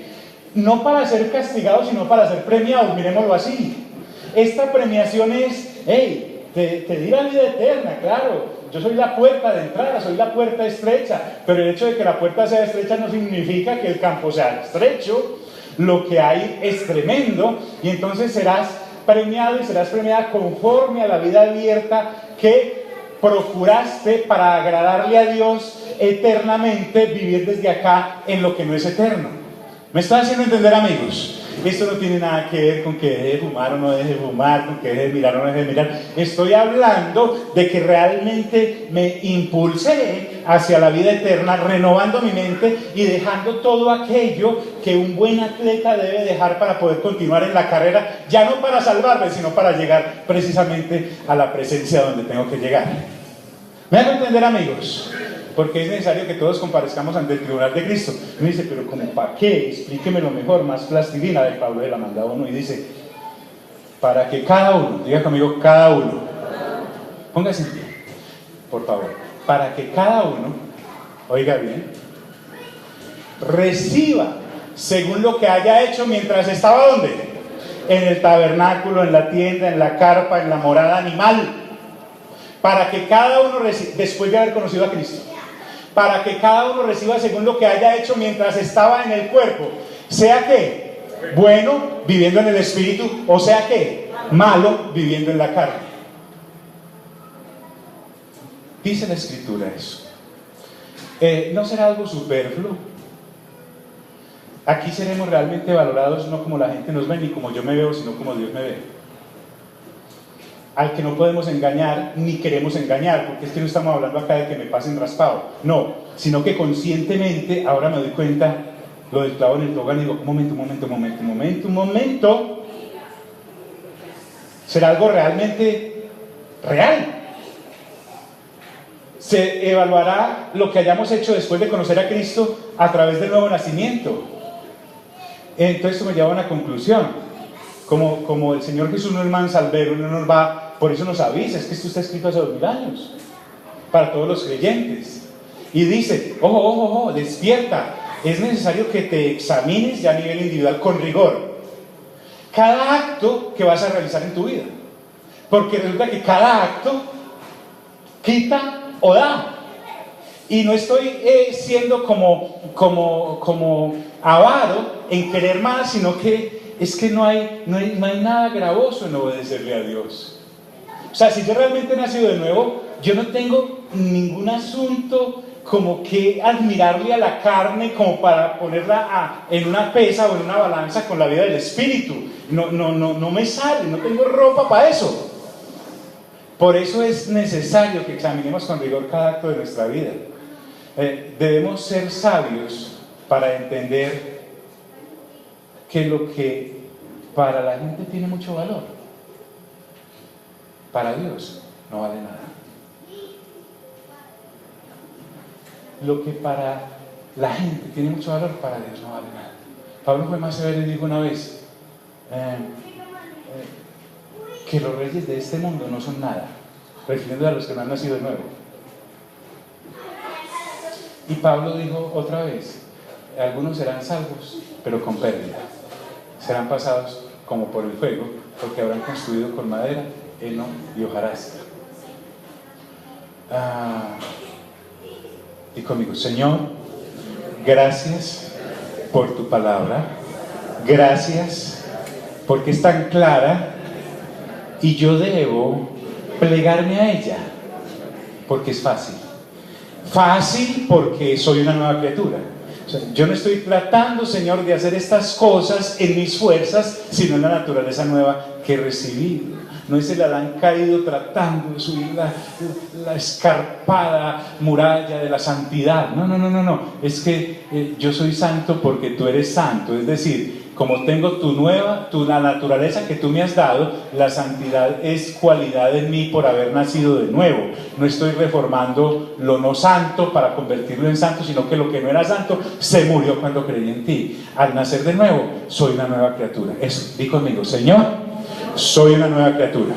no para ser castigados, sino para ser premiados. Miremoslo así. Esta premiación es, te di la vida eterna, claro, yo soy la puerta de entrada, soy la puerta estrecha, pero el hecho de que la puerta sea estrecha no significa que el campo sea estrecho. Lo que hay es tremendo, y entonces serás premiado y serás premiada conforme a la vida abierta que procuraste para agradarle a Dios eternamente, vivir desde acá en lo que no es eterno. ¿Me está haciendo entender, amigos? Esto no tiene nada que ver con que deje de fumar o no deje de fumar, con que deje de mirar o no deje de mirar. Estoy hablando de que realmente me impulsé hacia la vida eterna, renovando mi mente y dejando todo aquello que un buen atleta debe dejar para poder continuar en la carrera, ya no para salvarme, sino para llegar precisamente a la presencia donde tengo que llegar. ¿Me hago entender, amigos? Porque es necesario que todos comparezcamos ante el tribunal de Cristo. Y me dice, pero ¿cómo para qué? Explíquemelo mejor, más plastilina. De Pablo de la manda uno y dice, para que cada uno, diga conmigo, cada uno, póngase en pie, por favor, para que cada uno, oiga bien, reciba según lo que haya hecho mientras estaba ¿dónde? En el tabernáculo, en la tienda, en la carpa, en la morada animal. Para que cada uno reciba, después de haber conocido a Cristo, para que cada uno reciba según lo que haya hecho mientras estaba en el cuerpo, sea que bueno, viviendo en el espíritu, o sea que malo, viviendo en la carne. Dice la Escritura eso. ¿No será algo superfluo? Aquí seremos realmente valorados no como la gente nos ve, ni como yo me veo, sino como Dios me ve. Al que no podemos engañar, ni queremos engañar, porque es que no estamos hablando acá de que me pasen raspado, no, sino que conscientemente, ahora me doy cuenta, lo del clavo en el tobogán y digo, un momento, ¿será algo realmente real? Se evaluará lo que hayamos hecho después de conocer a Cristo a través del nuevo nacimiento. Entonces esto me lleva a una conclusión. Como el Señor Jesús no es mansalvero, no nos va, por eso nos avisa, es que esto está escrito hace 2000 años, para todos los creyentes. Y dice, ojo, ojo, ojo, despierta. Es necesario que te examines ya a nivel individual con rigor cada acto que vas a realizar en tu vida. Porque resulta que cada acto quita o da. Y no estoy siendo como avaro en querer más, sino que es que no hay nada gravoso en obedecerle a Dios. O sea, si yo realmente he nacido de nuevo, yo no tengo ningún asunto como que admirarle a la carne como para ponerla en una pesa o en una balanza con la vida del Espíritu. No me sale, no tengo ropa para eso. Por eso es necesario que examinemos con rigor cada acto de nuestra vida. Debemos ser sabios para entender que lo que para la gente tiene mucho valor, para Dios no vale nada. Lo que para la gente tiene mucho valor, para Dios no vale nada. Pablo fue más severo y dijo una vez que los reyes de este mundo no son nada, refiriendo a los que no han nacido de nuevo. Y Pablo dijo otra vez, algunos serán salvos, pero con pérdida. Serán pasados como por el fuego, porque habrán construido con madera, heno y hojarasca. Y conmigo, Señor, gracias por tu palabra, gracias porque es tan clara y yo debo plegarme a ella, porque es fácil. Fácil porque soy una nueva criatura. O sea, yo no estoy tratando, Señor, de hacer estas cosas en mis fuerzas, sino en la naturaleza nueva que he recibido. No es el Adán caído tratando de subir la escarpada muralla de la santidad. No. Es que yo soy santo porque tú eres santo. Es decir, como tengo la naturaleza que tú me has dado, la santidad es cualidad en mí por haber nacido de nuevo. No estoy reformando lo no santo para convertirlo en santo, sino que lo que no era santo se murió cuando creí en ti. Al nacer de nuevo, soy una nueva criatura. Eso, di conmigo, Señor, soy una nueva criatura.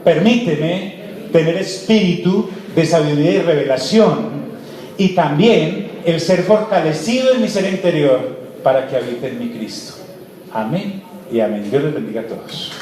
Permíteme tener espíritu de sabiduría y revelación, y también el ser fortalecido en mi ser interior para que habite en mi Cristo. Amén y amén. Dios les bendiga a todos.